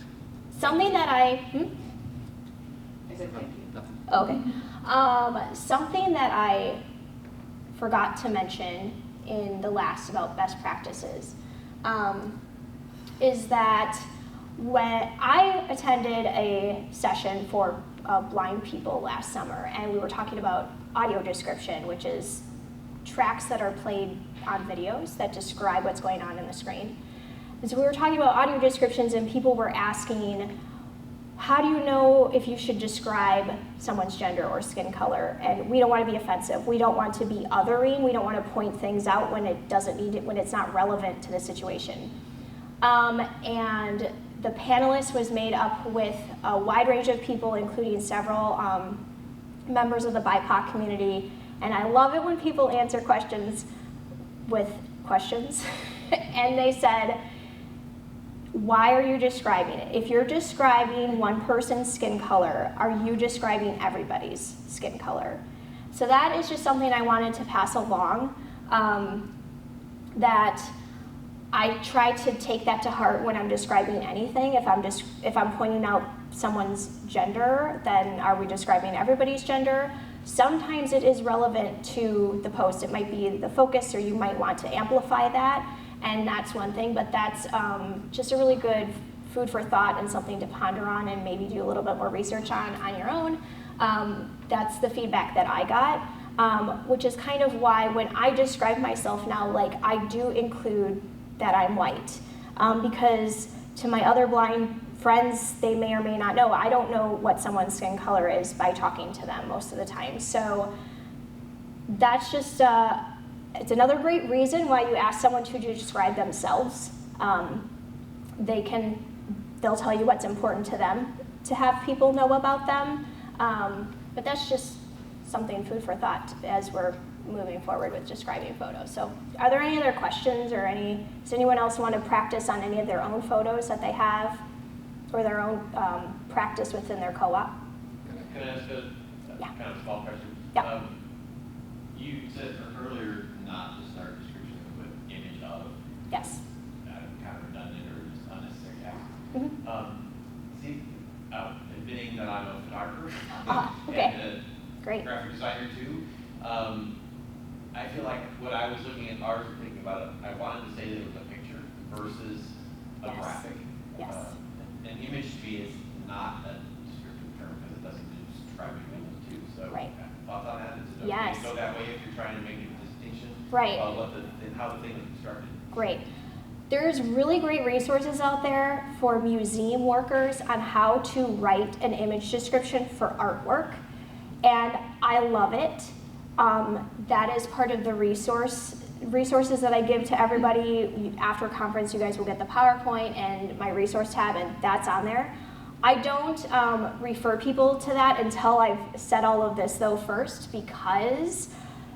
Something that I said thank you. Okay. Something that I forgot to mention in the last about best practices is that when I attended a session for blind people last summer, and we were talking about audio description, which is tracks that are played on videos that describe what's going on in the screen. And so we were talking about audio descriptions, and people were asking, how do you know if you should describe someone's gender or skin color? And we don't want to be offensive. We don't want to be othering. We don't want to point things out when it doesn't need it, when it's not relevant to the situation. And the panelist was made up with a wide range of people, including several members of the BIPOC community. And I love it when people answer questions with questions. And they said, why are you describing it? If you're describing one person's skin color, are you describing everybody's skin color? So that is just something I wanted to pass along, that I try to take that to heart when I'm describing anything. If I'm pointing out someone's gender, then are we describing everybody's gender? Sometimes it is relevant to the post. It might be the focus, or you might want to amplify that. And that's one thing, but that's just a really good food for thought and something to ponder on and maybe do a little bit more research on your own. That's the feedback that I got, which is kind of why when I describe myself now, like I do include that I'm white, because to my other blind friends, they may or may not know. I don't know what someone's skin color is by talking to them most of the time. So that's just, it's another great reason why you ask someone to describe themselves. They'll tell you what's important to them to have people know about them. But that's just something food for thought as we're moving forward with describing photos. So are there any other questions or does anyone else want to practice on any of their own photos that they have or their own practice within their co-op? Can I ask a Yeah. kind of small question? Yeah. You said earlier not to start description with image of, Yes. kind of redundant or just unnecessary text. Mm-hmm. Admitting that I'm a photographer Okay. and Great. a graphic designer too, I feel like when I was looking at ours and thinking about it, I wanted to say that it was a picture versus a Yes. graphic. Yes. An image to me is not a descriptive term because it doesn't describe anything too. So Right. thoughts on that? Is it okay Yes. to go that way if you're trying to make a distinction? Right. About how the thing is constructed? Great. There's really great resources out there for museum workers on how to write an image description for artwork, and I love it. That is part of the resources that I give to everybody. After conference, you guys will get the PowerPoint and my resource tab, and that's on there. I don't refer people to that until I've said all of this though first, because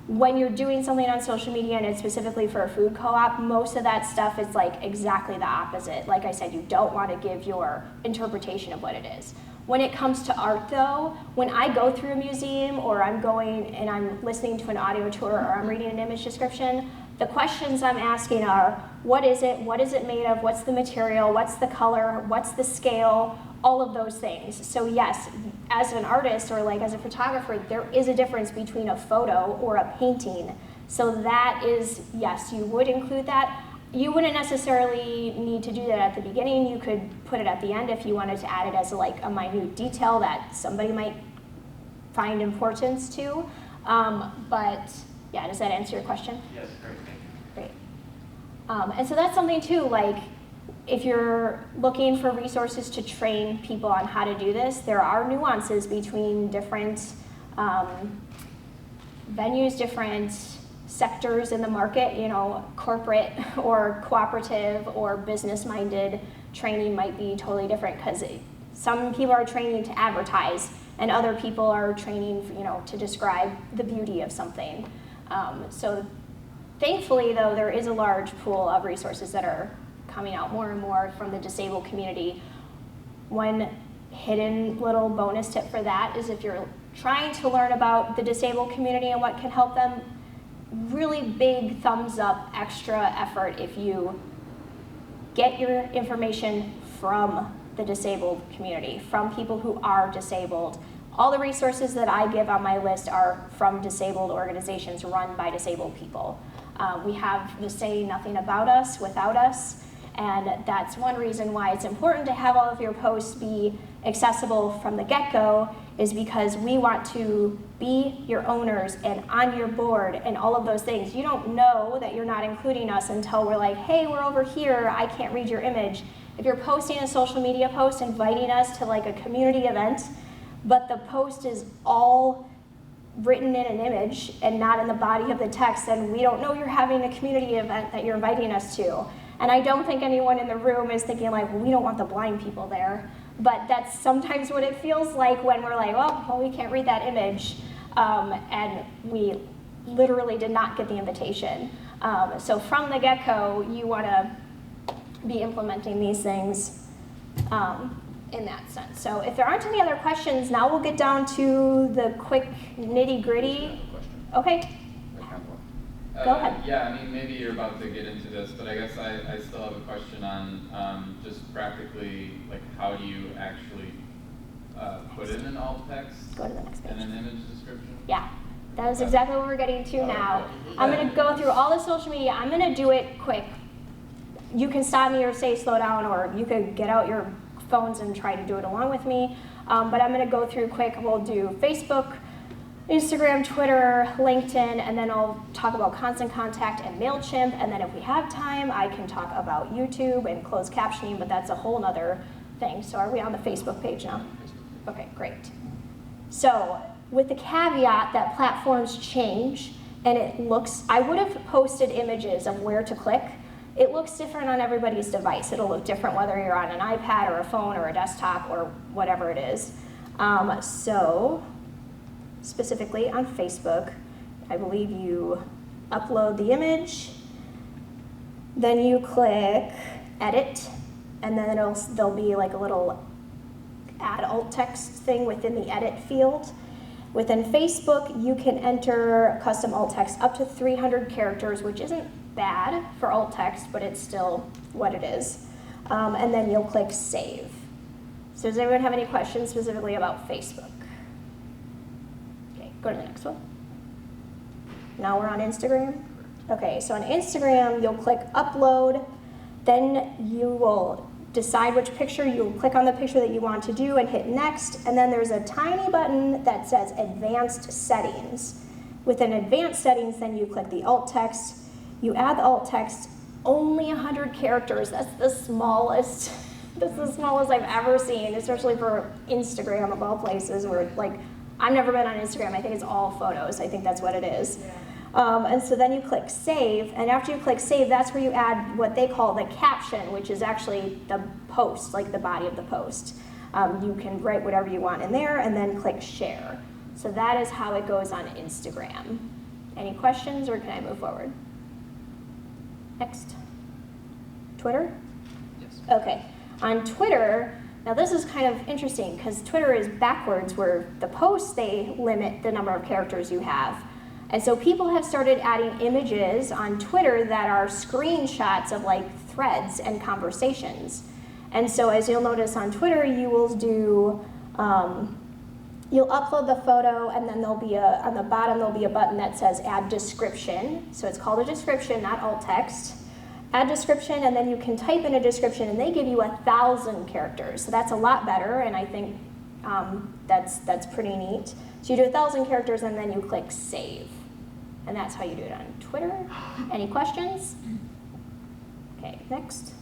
when you're doing something on social media and it's specifically for a food co-op, most of that stuff is like exactly the opposite. Like I said, you don't want to give your interpretation of what it is. When it comes to art though, when I go through a museum or I'm going and I'm listening to an audio tour or I'm reading an image description, the questions I'm asking are, what is it made of, what's the material, what's the color, what's the scale, all of those things. So yes, as an artist or like as a photographer, there is a difference between a photo or a painting. So that is, yes, you would include that. You wouldn't necessarily need to do that at the beginning. You could put it at the end if you wanted to add it as like a minute detail that somebody might find importance to. But yeah, does that answer your question? Yes, great, thank you. Great. And so that's something too, like, if you're looking for resources to train people on how to do this, there are nuances between different venues, different sectors in the market. You know, corporate or cooperative or business-minded training might be totally different, because some people are training to advertise and other people are training, you know, to describe the beauty of something. So thankfully, though, there is a large pool of resources that are coming out more and more from the disabled community. One hidden little bonus tip for that is, if you're trying to learn about the disabled community and what can help them, really big thumbs up, extra effort if you get your information from the disabled community, from people who are disabled. All the resources that I give on my list are from disabled organizations run by disabled people. We have the Say Nothing About Us Without Us, and that's one reason why it's important to have all of your posts be accessible from the get-go, is because we want to be your owners and on your board and all of those things. You don't know that you're not including us until we're like, hey, we're over here, I can't read your image. If you're posting a social media post inviting us to like a community event, but the post is all written in an image and not in the body of the text, then we don't know you're having a community event that you're inviting us to. And I don't think anyone in the room is thinking like, well, we don't want the blind people there. But that's sometimes what it feels like when we're like, well, we can't read that image. And we literally did not get the invitation. So from the get-go, you want to be implementing these things in that sense. So if there aren't any other questions, now we'll get down to the quick nitty-gritty. Okay. Go ahead. Yeah, I mean, maybe you're about to get into this, but I guess I still have a question on just practically, like, how do you actually put in an alt text Go to the next page. and an image description? Yeah, that is exactly what we're getting to now. I'm going to go through all the social media. I'm going to do it quick. You can stop me or say slow down, or you could get out your phones and try to do it along with me. But I'm going to go through quick. We'll do Facebook, Instagram, Twitter, LinkedIn, and then I'll talk about Constant Contact and Mailchimp. And then if we have time, I can talk about YouTube and closed captioning, but that's a whole nother thing. So are we on the Facebook page now? Okay, great. So with the caveat that platforms change, and it looks, I would have posted images of where to click. It looks different on everybody's device. It'll look different whether you're on an iPad or a phone or a desktop or whatever it is. So specifically on Facebook, I believe you upload the image, then you click edit, and then there'll be like a little add alt text thing within the edit field. Within Facebook, you can enter custom alt text up to 300 characters, which isn't bad for alt text, but it's still what it is. And then you'll click save. So does anyone have any questions specifically about Facebook? Okay, go to the next one. Now we're on Instagram. Okay, so on Instagram, you'll click upload, then you will decide which picture, you'll click on the picture that you want to do and hit next, and then there's a tiny button that says advanced settings. Within advanced settings, then you click the alt text, you add the alt text, only 100 characters, that's the smallest I've ever seen, especially for Instagram of all places, where like, I've never been on Instagram, I think it's all photos, I think that's what it is. Yeah. And so then you click save, and after you click save, that's where you add what they call the caption, which is actually the post, like the body of the post. You can write whatever you want in there, and then click share. So that is how it goes on Instagram. Any questions, or can I move forward? Next. Twitter? Yes. Okay. On Twitter, now this is kind of interesting, because Twitter is backwards, where the posts, they limit the number of characters you have. And so people have started adding images on Twitter that are screenshots of like threads and conversations. And so as you'll notice on Twitter, you will do, you'll upload the photo, and then there'll be on the bottom there'll be a button that says add description. So it's called a description, not alt text. Add description, and then you can type in a description, and they give you 1,000 characters. So that's a lot better, and I think that's pretty neat. So you do 1,000 characters, and then you click save. And that's how you do it on Twitter. Any questions? Okay, next.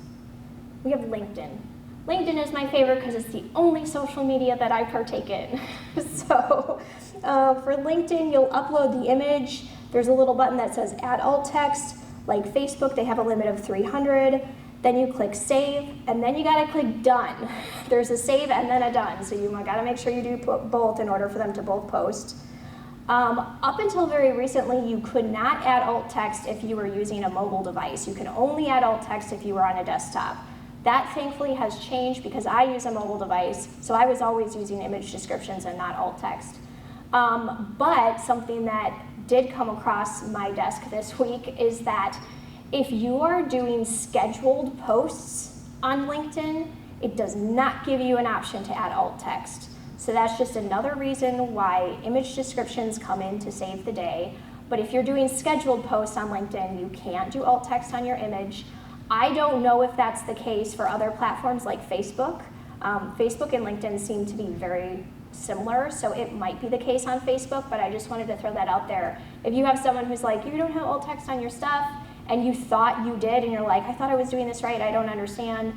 we have LinkedIn. LinkedIn is my favorite because it's the only social media that I partake in. So for LinkedIn, you'll upload the image. There's a little button that says add alt text. Like Facebook, they have a limit of 300. Then you click save, and then you gotta click done. There's a save and then a done, so you gotta make sure you do both in order for them to both post. Up until very recently, you could not add alt text if you were using a mobile device. You could only add alt text if you were on a desktop. That thankfully has changed because I use a mobile device, so I was always using image descriptions and not alt text. But something that did come across my desk this week is that if you are doing scheduled posts on LinkedIn, it does not give you an option to add alt text. So that's just another reason why image descriptions come in to save the day. But if you're doing scheduled posts on LinkedIn, you can't do alt text on your image. I don't know if that's the case for other platforms like Facebook. Facebook and LinkedIn seem to be very similar, so it might be the case on Facebook, but I just wanted to throw that out there. If you have someone who's like, you don't have alt text on your stuff, and you thought you did, and you're like, I thought I was doing this right, I don't understand.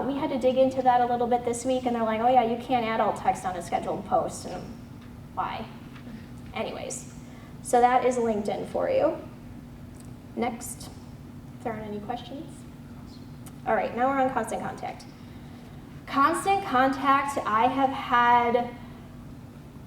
We had to dig into that a little bit this week, and they're like, oh yeah, you can't add alt text on a scheduled post, and why? Anyways, so that is LinkedIn for you. Next, if there aren't any questions. All right, now we're on Constant Contact. Constant Contact, I have had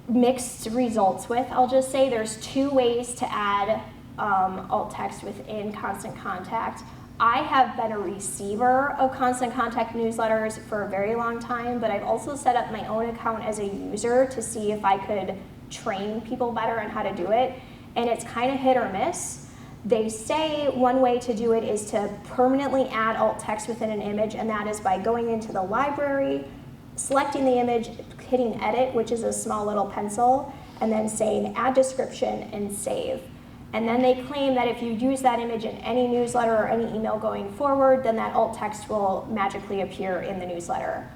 mixed results with. I'll just say there's two ways to add alt text within Constant Contact. I have been a receiver of Constant Contact newsletters for a very long time, but I've also set up my own account as a user to see if I could train people better on how to do it, and it's kind of hit or miss. They say one way to do it is to permanently add alt text within an image, and that is by going into the library, selecting the image, hitting edit, which is a small little pencil, and then saying add description and save. And then they claim that if you use that image in any newsletter or any email going forward, then that alt text will magically appear in the newsletter.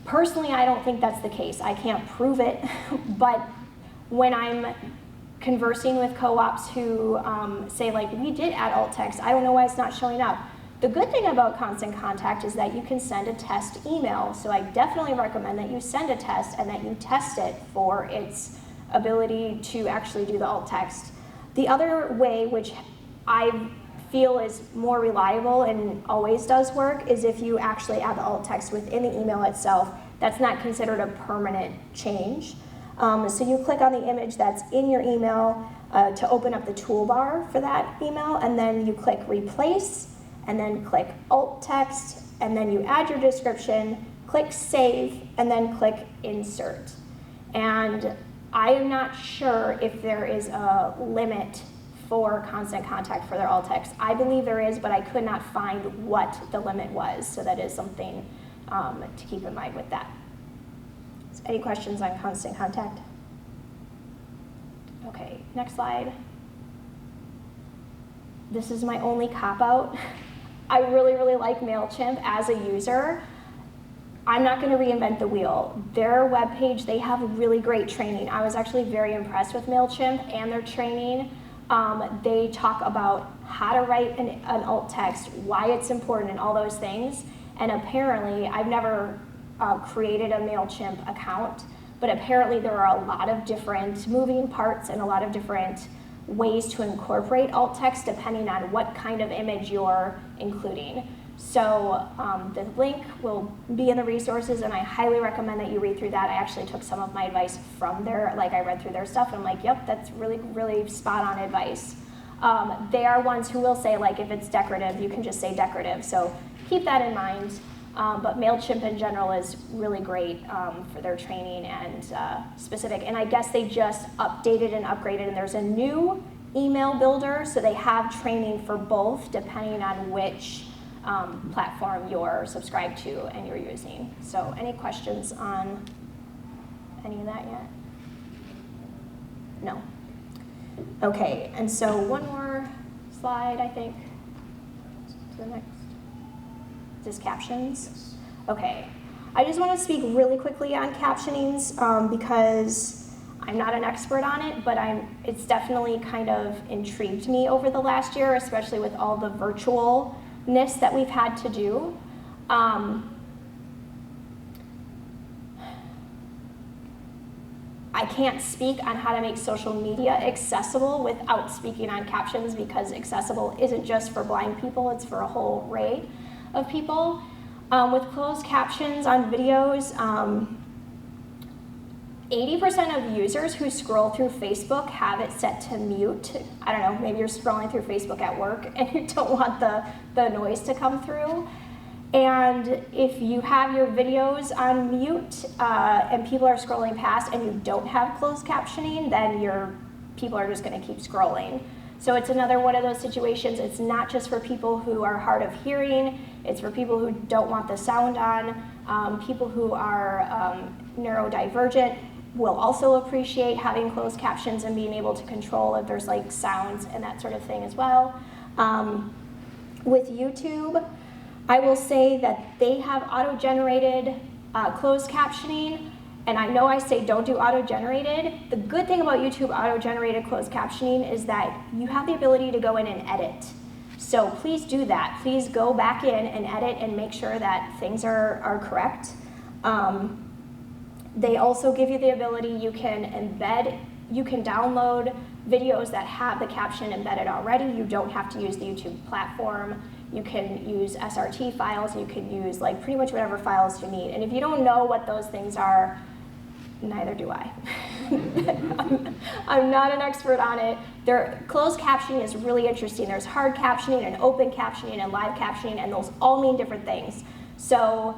Personally, I don't think that's the case. I can't prove it, but when I'm conversing with co-ops who say like, we did add alt text, I don't know why it's not showing up. The good thing about Constant Contact is that you can send a test email, so I definitely recommend that you send a test and that you test it for its ability to actually do the alt text. The other way, which I feel is more reliable and always does work, is if you actually add the alt text within the email itself. That's not considered a permanent change. So you click on the image that's in your email to open up the toolbar for that email, and then you click replace, and then click alt text, and then you add your description, click save, and then click insert. And I am not sure if there is a limit for Constant Contact for their alt text. I believe there is, but I could not find what the limit was, so that is something to keep in mind with that. So any questions on Constant Contact? Okay, next slide. This is my only cop-out. I really, really like Mailchimp as a user. I'm not going to reinvent the wheel. Their webpage, they have really great training. I was actually very impressed with Mailchimp and their training. They talk about how to write an alt text, why it's important, and all those things. And apparently, I've never created a Mailchimp account, but apparently there are a lot of different moving parts and a lot of different ways to incorporate alt text depending on what kind of image you're including. So the link will be in the resources, and I highly recommend that you read through that. I actually took some of my advice from there, like I read through their stuff, and I'm like, yep, that's really, really spot on advice. They are ones who will say, like, if it's decorative, you can just say decorative, so keep that in mind. But Mailchimp in general is really great for their training and specific, and I guess they just updated and upgraded, and there's a new email builder, so they have training for both depending on which platform you're subscribed to and you're using. So any questions on any of that yet? No. Okay, and so one more slide, I think, to the next. Is captions? Yes. Okay. I just want to speak really quickly on captionings because I'm not an expert on it, but it's definitely kind of intrigued me over the last year, especially with all the virtualness that we've had to do. I can't speak on how to make social media accessible without speaking on captions, because accessible isn't just for blind people, it's for a whole array of people. With closed captions on videos, 80% of users who scroll through Facebook have it set to mute. I don't know, maybe you're scrolling through Facebook at work and you don't want the noise to come through. And if you have your videos on mute and people are scrolling past and you don't have closed captioning, then people are just going to keep scrolling. So it's another one of those situations. It's not just for people who are hard of hearing, it's for people who don't want the sound on. People who are neurodivergent will also appreciate having closed captions and being able to control if there's like sounds and that sort of thing as well. With YouTube, I will say that they have auto-generated closed captioning, and I know I say don't do auto-generated. The good thing about YouTube auto-generated closed captioning is that you have the ability to go in and edit. So please do that. Please go back in and edit and make sure that things are correct. They also give you the ability, you can download videos that have the caption embedded already. You don't have to use the YouTube platform. You can use SRT files, you can use like pretty much whatever files you need. And if you don't know what those things are, neither do I. I'm not an expert on it. Closed captioning is really interesting. There's hard captioning and open captioning and live captioning, and those all mean different things. So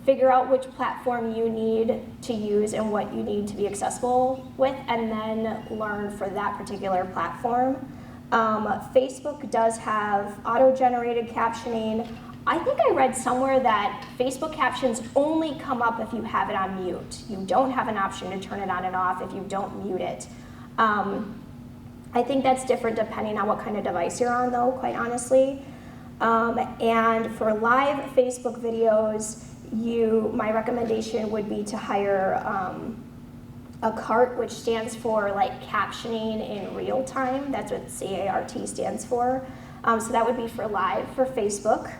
figure out which platform you need to use and what you need to be accessible with, and then learn for that particular platform. Facebook does have auto-generated captioning. I think I read somewhere that Facebook captions only come up if you have it on mute. You don't have an option to turn it on and off if you don't mute it. I think that's different depending on what kind of device you're on, though, quite honestly. And for live Facebook videos, my recommendation would be to hire a CART, which stands for like captioning in real time. That's what CART stands for. So that would be for live for Facebook.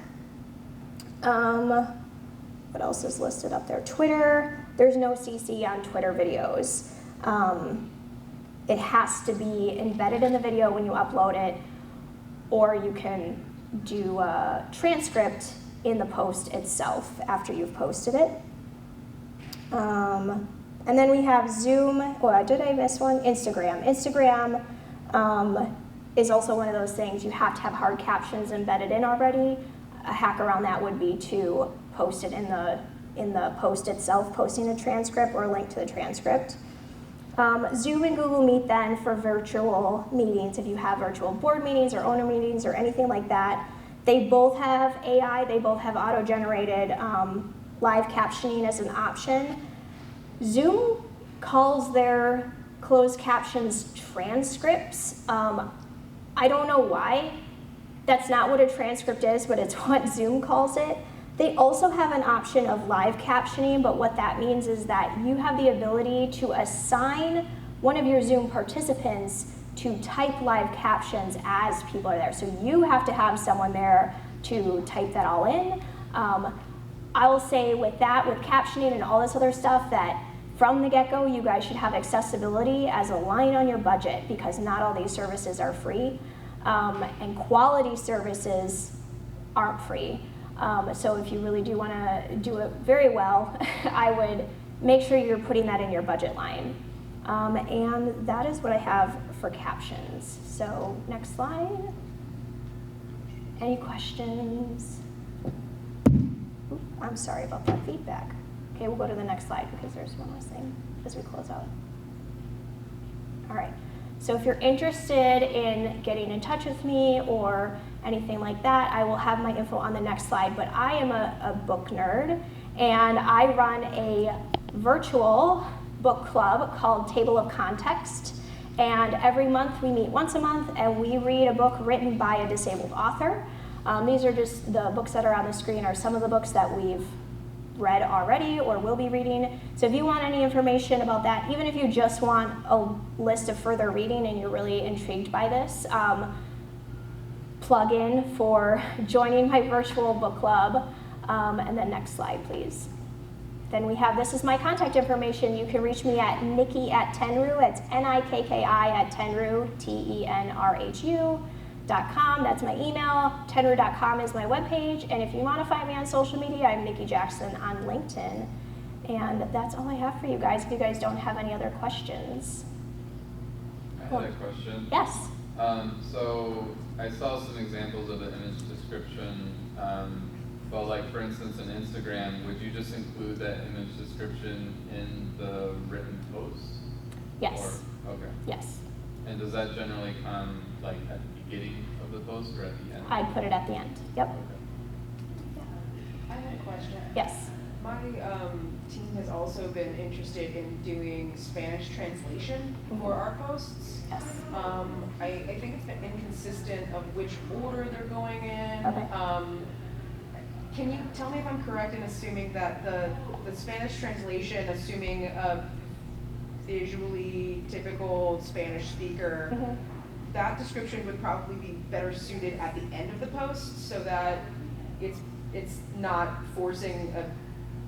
What else is listed up there? Twitter, there's no CC on Twitter videos. It has to be embedded in the video when you upload it, or you can do a transcript in the post itself after you've posted it. And then we have Zoom. Did I miss one? Instagram. Instagram is also one of those things. You have to have hard captions embedded in already. A hack around that would be to post it in the post itself, posting a transcript or a link to the transcript. Zoom and Google Meet then for virtual meetings. If you have virtual board meetings or owner meetings or anything like that, they both have AI. They both have auto-generated live captioning as an option. Zoom calls their closed captions transcripts. I don't know why. That's not what a transcript is, but it's what Zoom calls it. They also have an option of live captioning, but what that means is that you have the ability to assign one of your Zoom participants to type live captions as people are there. So you have to have someone there to type that all in. I will say with that, with captioning and all this other stuff, that from the get-go, you guys should have accessibility as a line on your budget, because not all these services are free, and quality services aren't free. So if you really do want to do it very well, I would make sure you're putting that in your budget line. And that is what I have for captions. So next slide. Any questions? Oop, I'm sorry about that feedback. Okay, we'll go to the next slide because there's one last thing as we close out. All right, so if you're interested in getting in touch with me or anything like that, I will have my info on the next slide, but I am a book nerd, and I run a virtual book club called Table of Context, and every month we meet once a month and we read a book written by a disabled author. These are just the books that are on the screen are some of the books that we've read already or will be reading. So if you want any information about that, even if you just want a list of further reading and you're really intrigued by this, plug in for joining my virtual book club. And then next slide, please. Then we have, this is my contact information. You can reach me at Nikki@Tenru. It's Nikki@Tenru, TENRHU.com. That's my email. Tenru.com is my webpage. And if you want to find me on social media, I'm Nikki Jackson on LinkedIn. And that's all I have for you guys. If you guys don't have any other questions. I had a question. Yes. So I saw some examples of the image description, but like for instance in Instagram, would you just include that image description in the written post? Yes. Or, okay. Yes. And does that generally come like at the beginning of the post or at the end? I put it at the end. Yep. Okay. I have a question. Yes. My team has also been interested in doing Spanish translation for our posts. Yes. I think it's been inconsistent of which order they're going in. Okay. Can you tell me if I'm correct in assuming that the Spanish translation, assuming a visually typical Spanish speaker, Mhm. that description would probably be better suited at the end of the post so that it's not forcing a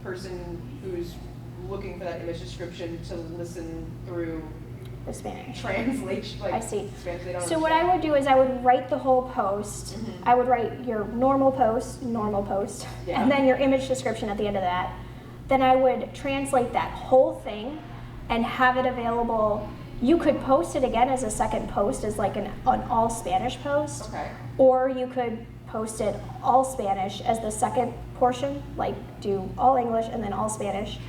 person who's looking for that image description to listen through The Spanish. translation, like I see. Spanish they don't So what I would do is I would write the whole post. Mhm. I would write your normal post, Yeah. and then your image description at the end of that. Then I would translate that whole thing and have it available. You could post it again as a second post, as like an all Spanish post. Okay. Or you could post it all Spanish as the second portion, like do all English and then all Spanish.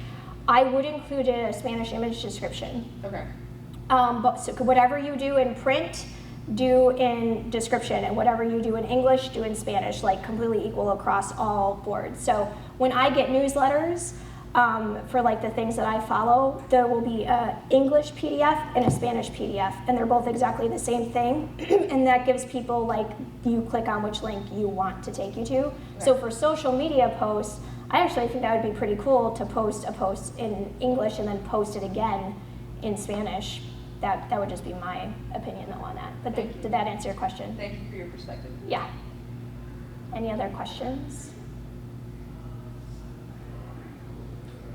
I would include a Spanish image description. Okay. But so whatever you do in print, do in description, and whatever you do in English, do in Spanish, like completely equal across all boards. So when I get newsletters for like the things that I follow, there will be a English PDF and a Spanish PDF, and they're both exactly the same thing, and that gives people like, you click on which link you want to take you to. So for social media posts, I actually think that would be pretty cool to post a post in English and then post it again in Spanish. That would just be my opinion though on that. But did that answer your question? Thank you for your perspective. Yeah. Any other questions?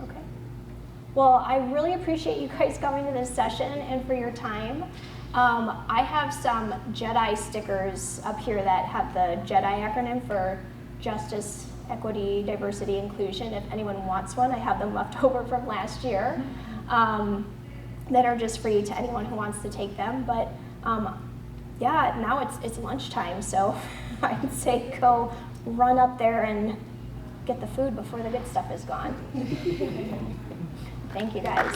Okay. Well, I really appreciate you guys coming to this session and for your time. I have some JEDI stickers up here that have the JEDI acronym for Justice, Equity, Diversity, Inclusion. If anyone wants one, I have them left over from last year. That are just free to anyone who wants to take them. But yeah, now it's lunchtime, so I'd say go run up there and get the food before the good stuff is gone. Thank you guys.